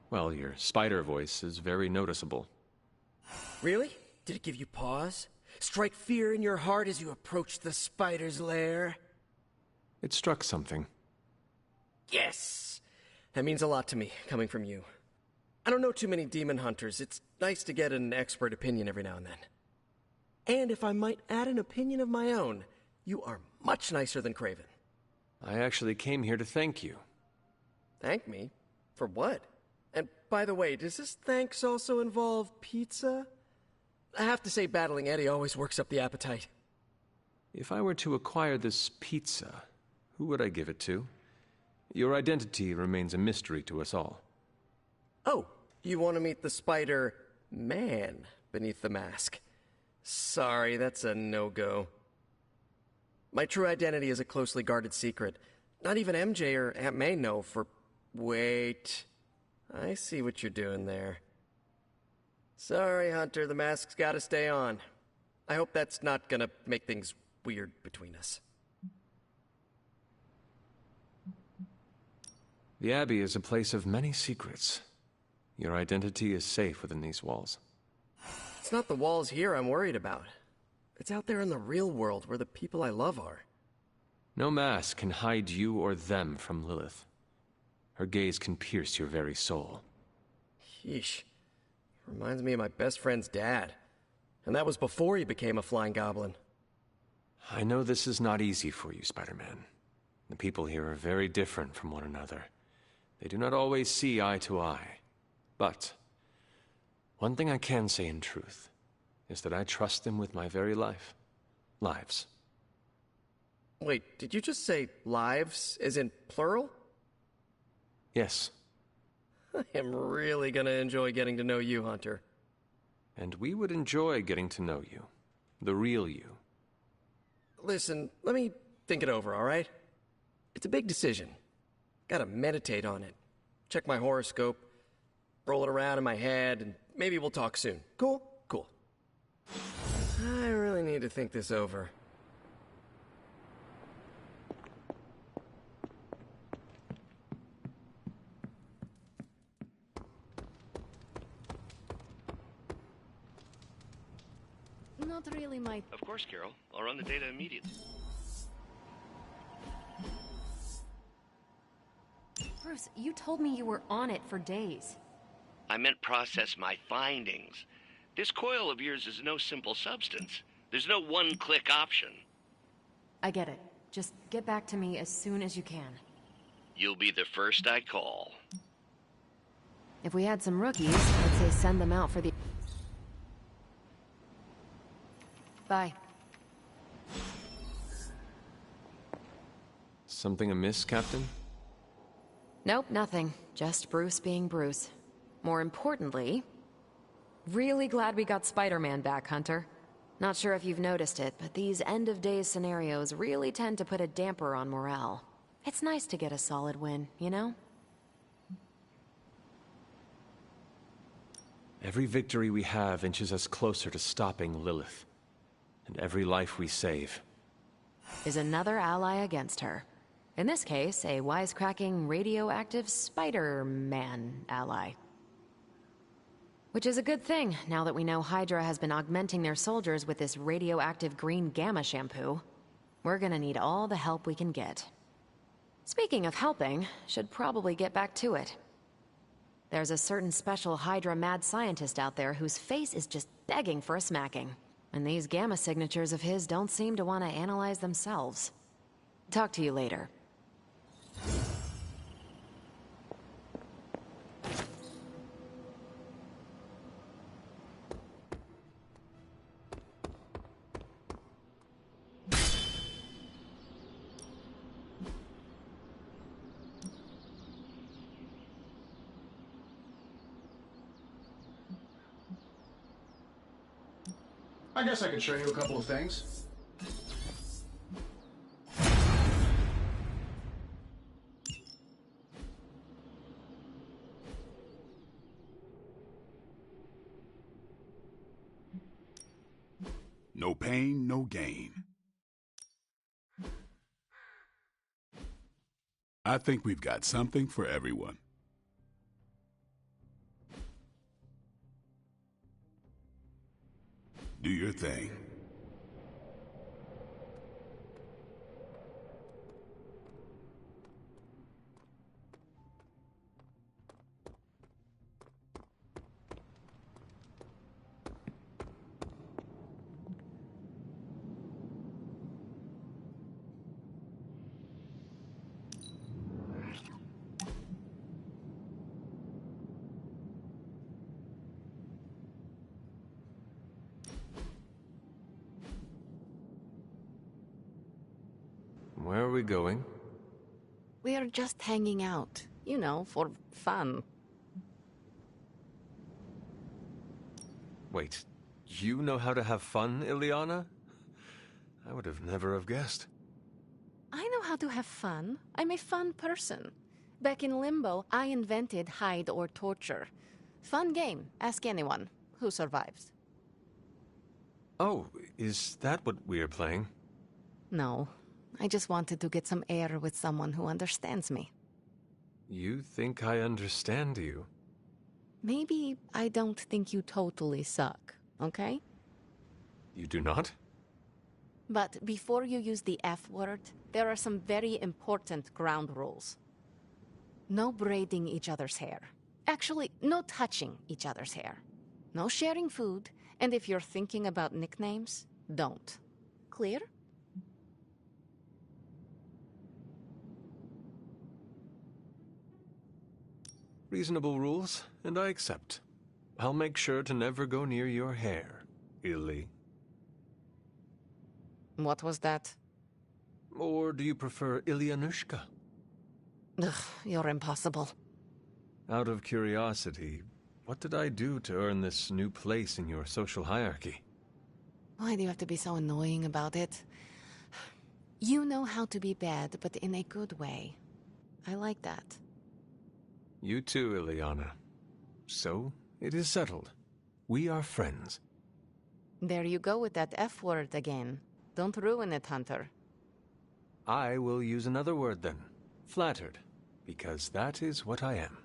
Well, your spider voice is very noticeable. Really? Did it give you pause? Strike fear in your heart as you approach the spider's lair? It struck something. Yes! That means a lot to me, coming from you. I don't know too many demon hunters. It's nice to get an expert opinion every now and then. And if I might add an opinion of my own, you are much nicer than Kraven. I actually came here to thank you. Thank me? For what? And by the way, does this thanks also involve pizza? I have to say battling Eddie always works up the appetite. If I were to acquire this pizza, who would I give it to? Your identity remains a mystery to us all. Oh, you want to meet the Spider-Man beneath the mask. Sorry, that's a no-go. My true identity is a closely guarded secret. Not even MJ or Aunt May know for... Wait... I see what you're doing there. Sorry, Hunter, the mask's gotta stay on. I hope that's not gonna make things weird between us. The Abbey is a place of many secrets. Your identity is safe within these walls. It's not the walls here I'm worried about. It's out there in the real world where the people I love are. No mask can hide you or them from Lilith. Her gaze can pierce your very soul. Yeesh. Reminds me of my best friend's dad. And that was before he became a flying goblin. I know this is not easy for you, Spider-Man. The people here are very different from one another. They do not always see eye to eye. But one thing I can say in truth is that I trust them with my very lives. Wait, did you just say lives, as in plural? Yes. I am really gonna enjoy getting to know you, Hunter. And we would enjoy getting to know you. The real you. Listen, let me think it over, alright? It's a big decision. Gotta meditate on it. Check my horoscope, roll it around in my head, and maybe we'll talk soon. Cool? Cool. I really need to think this over. Not really my... Of course, Carol. I'll run the data immediately. Bruce, you told me you were on it for days. I meant process my findings. This coil of yours is no simple substance. There's no one-click option. I get it. Just get back to me as soon as you can. You'll be the first I call. If we had some rookies, I'd say send them out for the... Bye. Something amiss, Captain? Nope, nothing. Just Bruce being Bruce. More importantly, really glad we got Spider-Man back, Hunter. Not sure if you've noticed it, but these end-of-days scenarios really tend to put a damper on morale. It's nice to get a solid win, you know? Every victory we have inches us closer to stopping Lilith. And every life we save is another ally against her. In this case, a wisecracking, radioactive Spider-Man ally. Which is a good thing, now that we know Hydra has been augmenting their soldiers with this radioactive green gamma shampoo. We're gonna need all the help we can get. Speaking of helping, should probably get back to it. There's a certain special Hydra mad scientist out there whose face is just begging for a smacking. And these gamma signatures of his don't seem to want to analyze themselves. Talk to you later. I guess I could show you a couple of things. No pain, no gain. I think we've got something for everyone. Do your thing. Where are we going? We are just hanging out. You know, for fun. Wait, you know how to have fun, Illyana? I would have never have guessed. I know how to have fun. I'm a fun person. Back in Limbo, I invented hide or torture. Fun game. Ask anyone who survives. Oh, is that what we are playing? No. I just wanted to get some air with someone who understands me. You think I understand you? Maybe I don't think you totally suck, okay? You do not? But before you use the F word, there are some very important ground rules. No braiding each other's hair. Actually, no touching each other's hair. No sharing food, and if you're thinking about nicknames, don't. Clear? Reasonable rules, and I accept. I'll make sure to never go near your hair, Illy. What was that? Or do you prefer Ilyanushka? Ugh, you're impossible. Out of curiosity, what did I do to earn this new place in your social hierarchy? Why do you have to be so annoying about it? You know how to be bad, but in a good way. I like that. You too, Ileana. So, it is settled. We are friends. There you go with that F word again. Don't ruin it, Hunter. I will use another word then. Flattered. Because that is what I am.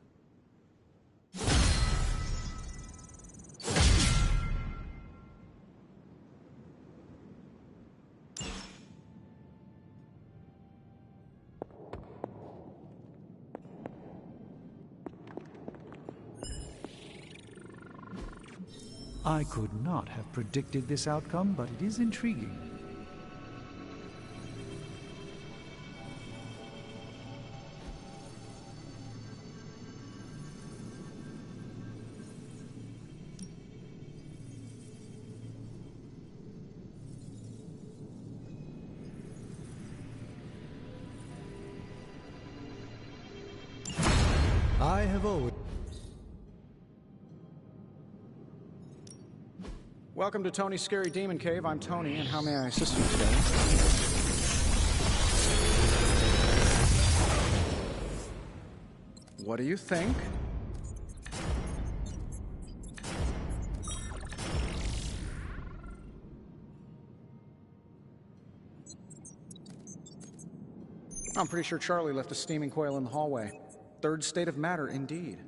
I could not have predicted this outcome, but it is intriguing. I have always... Welcome to Tony's Scary Demon Cave. I'm Tony, and how may I assist you today? What do you think? I'm pretty sure Charlie left a steaming coil in the hallway. Third state of matter, indeed.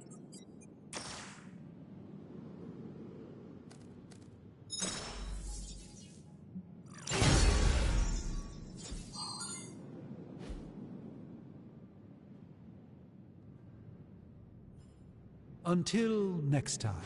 Until next time.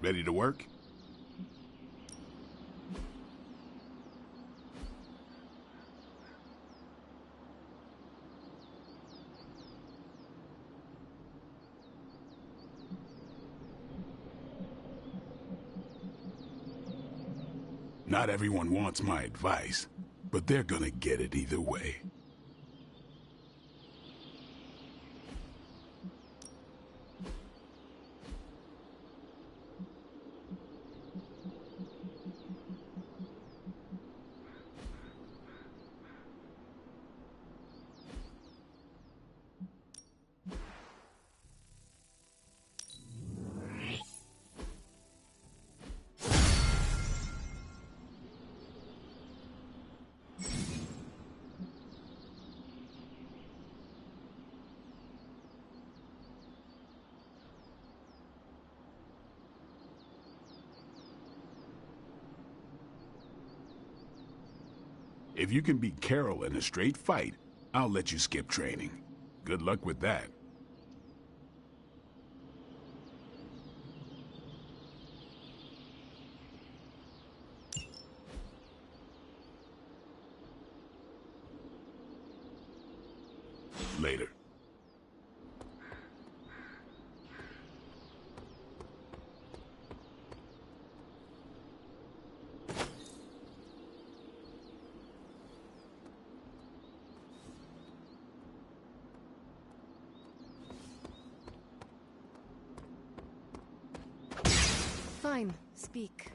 Ready to work? Not everyone wants my advice, but they're gonna get it either way. If you can beat Carol in a straight fight, I'll let you skip training. Good luck with that. Later. Fine, speak.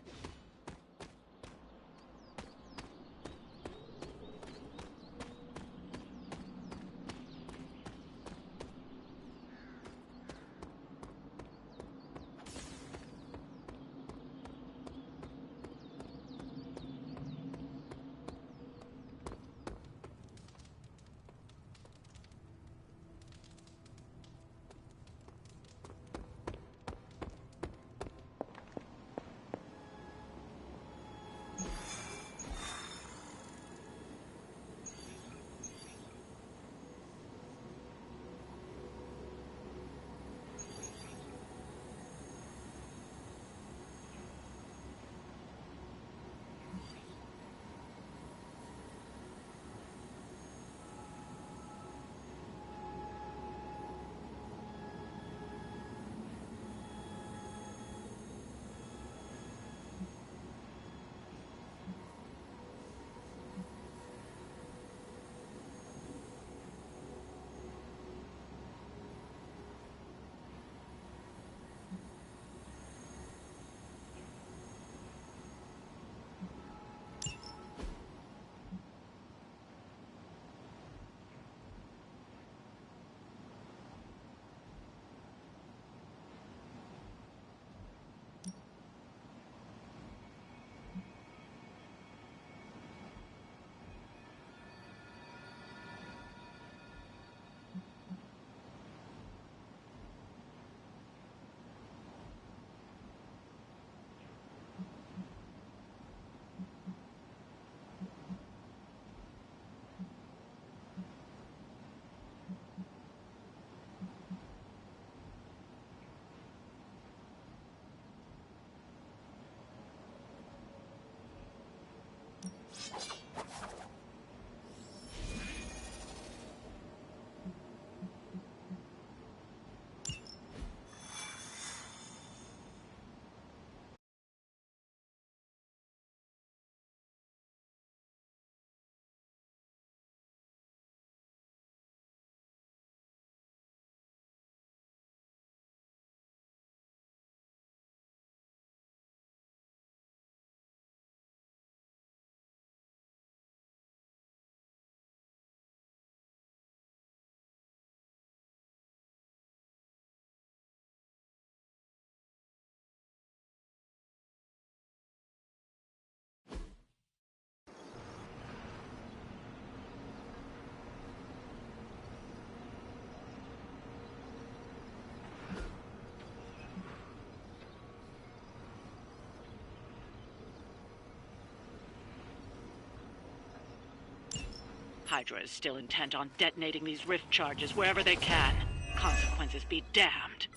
Hydra is still intent on detonating these rift charges wherever they can. Consequences be damned.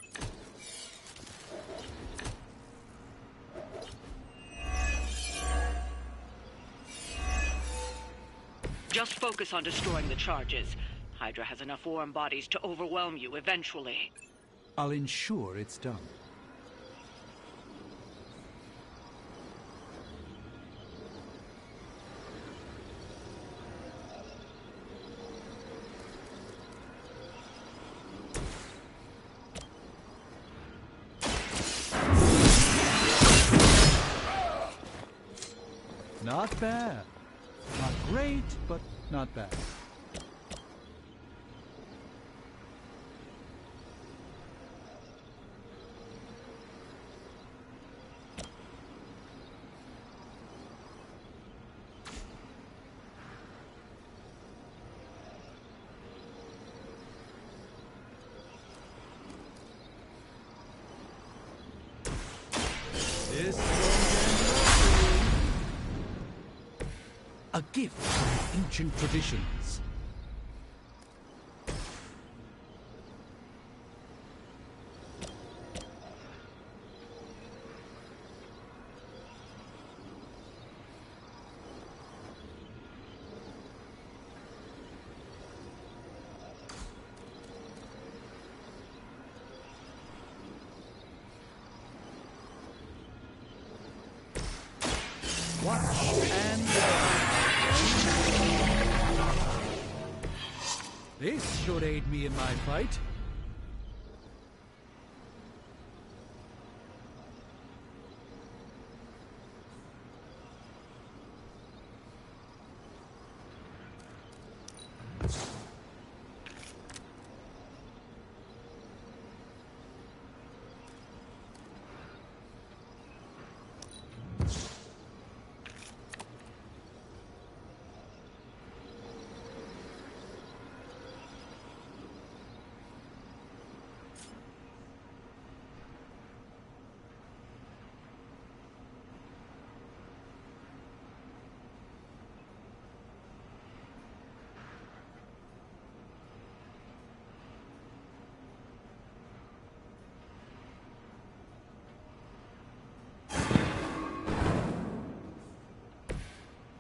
Just focus on destroying the charges. Hydra has enough warm bodies to overwhelm you eventually. I'll ensure it's done. Not bad. Not great, but not bad. A gift from ancient traditions. Watch and this should aid me in my fight.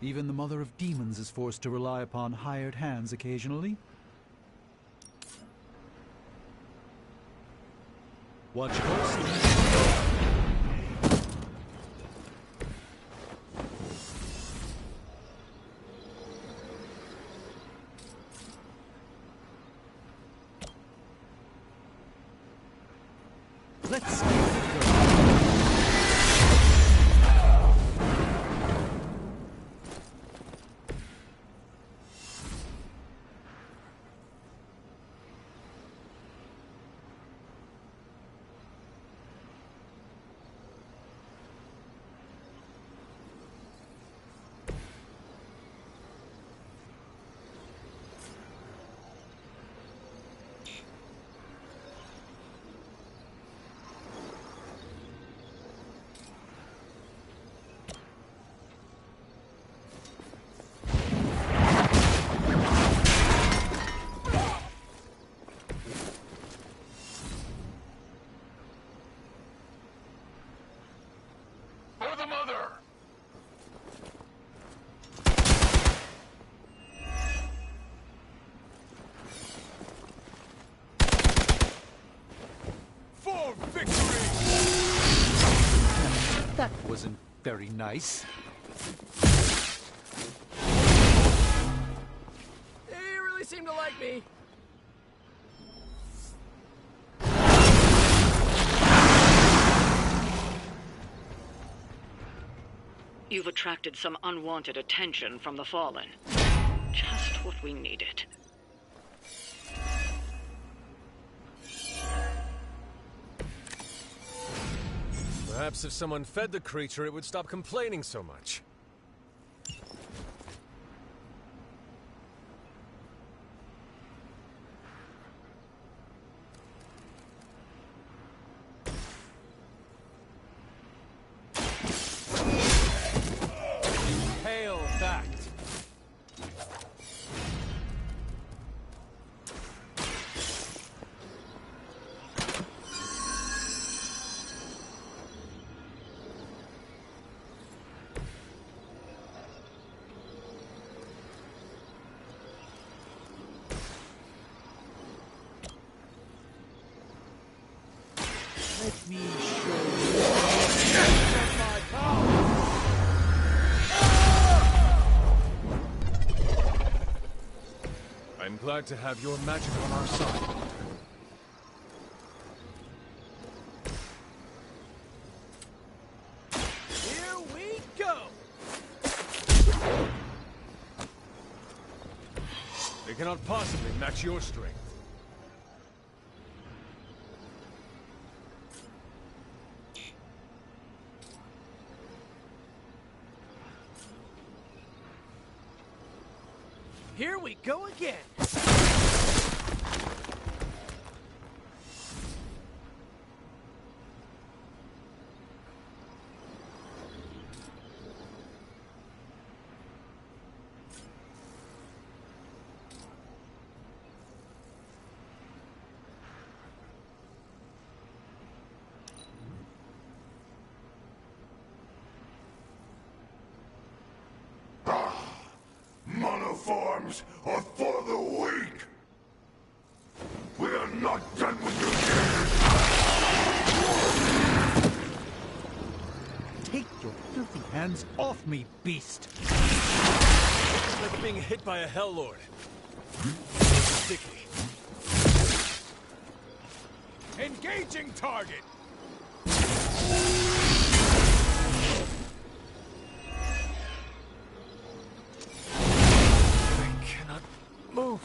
Even the Mother of Demons is forced to rely upon hired hands occasionally. Watch closely. Let's give it a go. For the mother! For victory! That wasn't very nice. They really seem to like me. You've attracted some unwanted attention from the Fallen. Just what we needed. Perhaps if someone fed the creature, it would stop complaining so much. Hail that! me show you my power. I'm glad to have your magic on our side. Here we go! They cannot possibly match your strength. Here we go again! Monoforms are for the weak! We are not done with you yet! Take your filthy hands off me, beast! It's like being hit by a Hell Lord. Sticky. Engaging target! Move!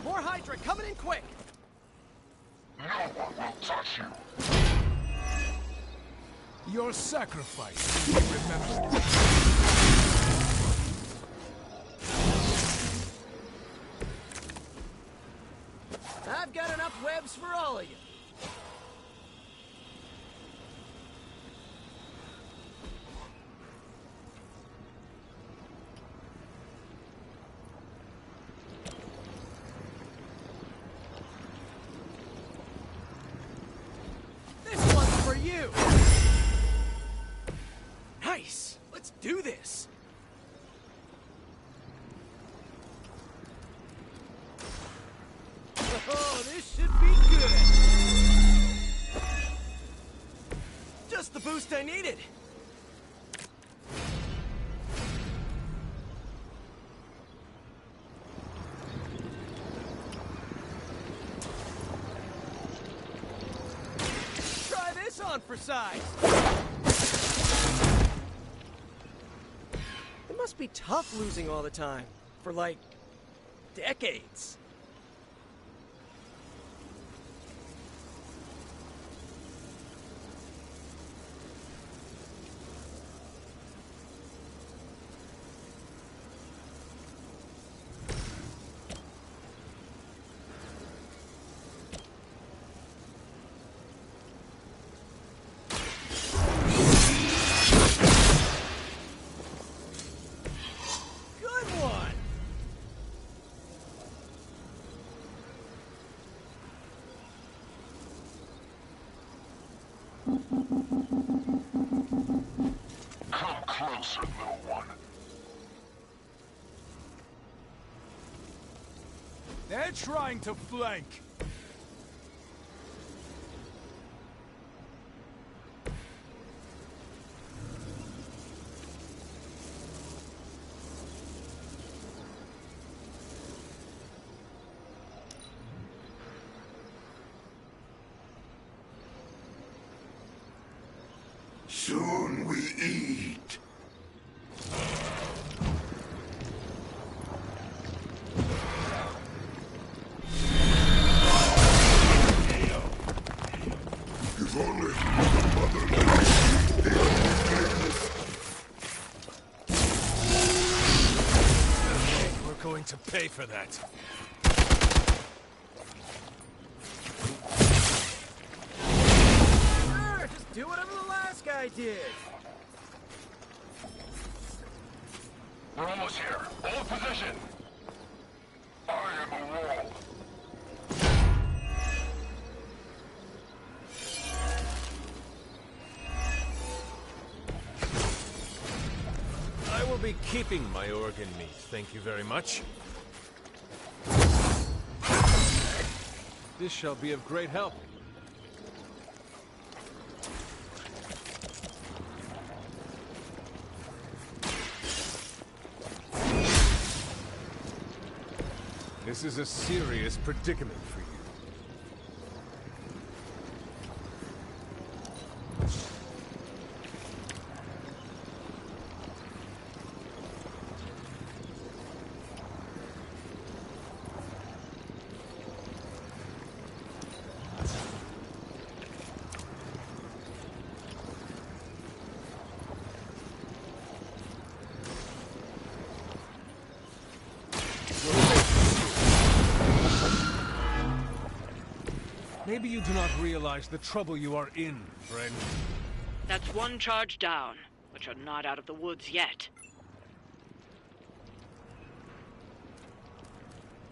More Hydra coming in quick! No one will touch you! Your sacrifice will be remembered. I've got enough webs for all of you. You! Nice! Let's do this! Oh, this should be good! Just the boost I needed! On for size. It must be tough losing all the time. For like decades. Come closer, little one. They're trying to flank. Soon we eat. If only the mother lived, the We're going to pay for that. Sure, just do whatever the last guy did. We're almost here. Hold position. I am a wall. I will be keeping my organ meat, thank you very much. This shall be of great help. This is a serious predicament for you. Maybe you do not realize the trouble you are in, friend. That's one charge down, but you're not out of the woods yet.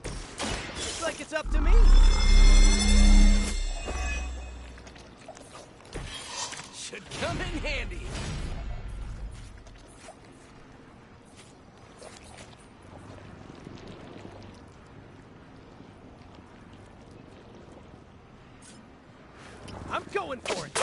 Looks like it's up to me. Should come in handy. I'm going for it.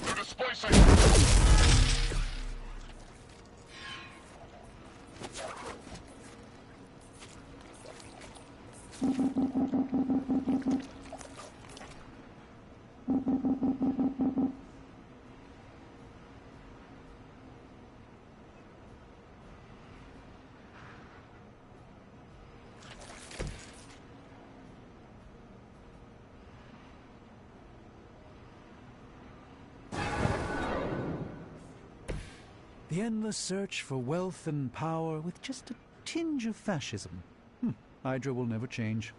They're displacing! The endless search for wealth and power with just a tinge of fascism. Hydra will never change.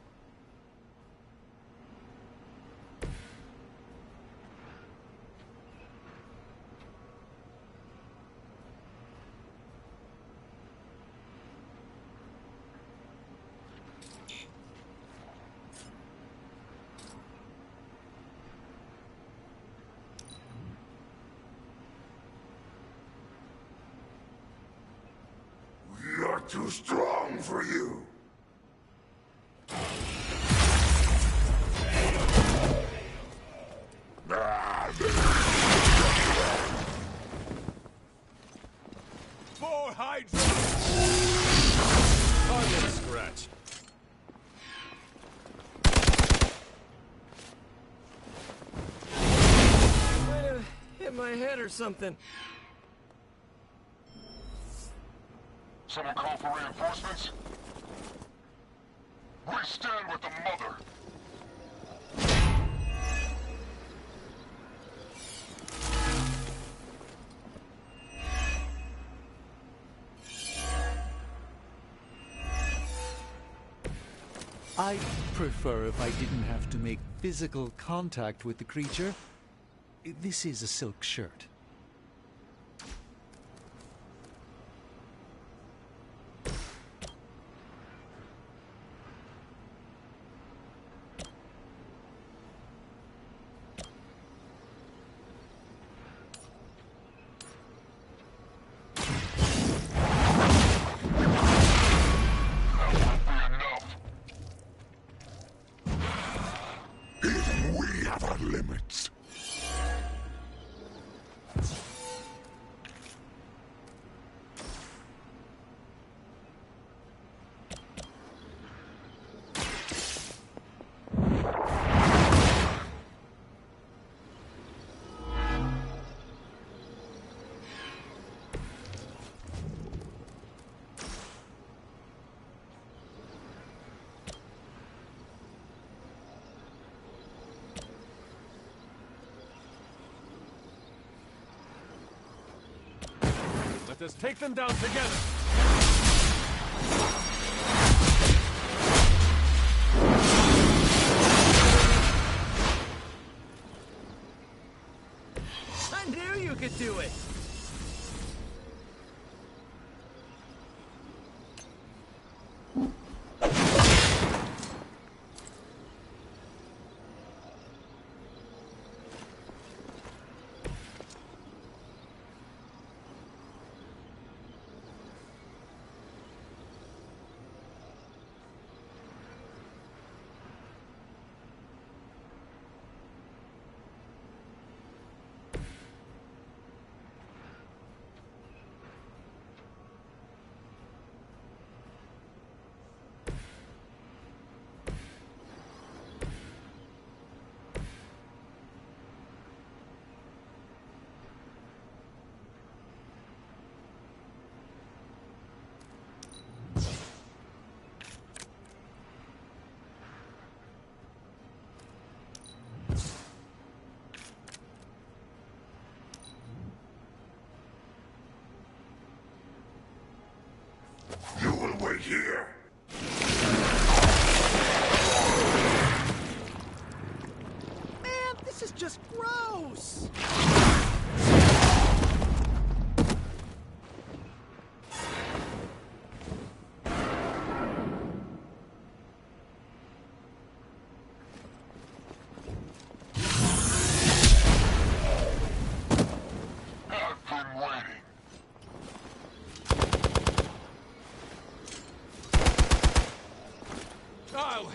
You're too strong for you. For Hydra! Hardly a scratch. Might have hit my head or something. Someone call for reinforcements? We stand with the mother. I'd prefer if I didn't have to make physical contact with the creature. This is a silk shirt. Even we have our limits. Let us take them down together. I knew you could do it!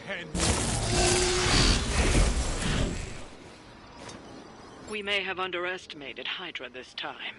hand. We may have underestimated Hydra this time.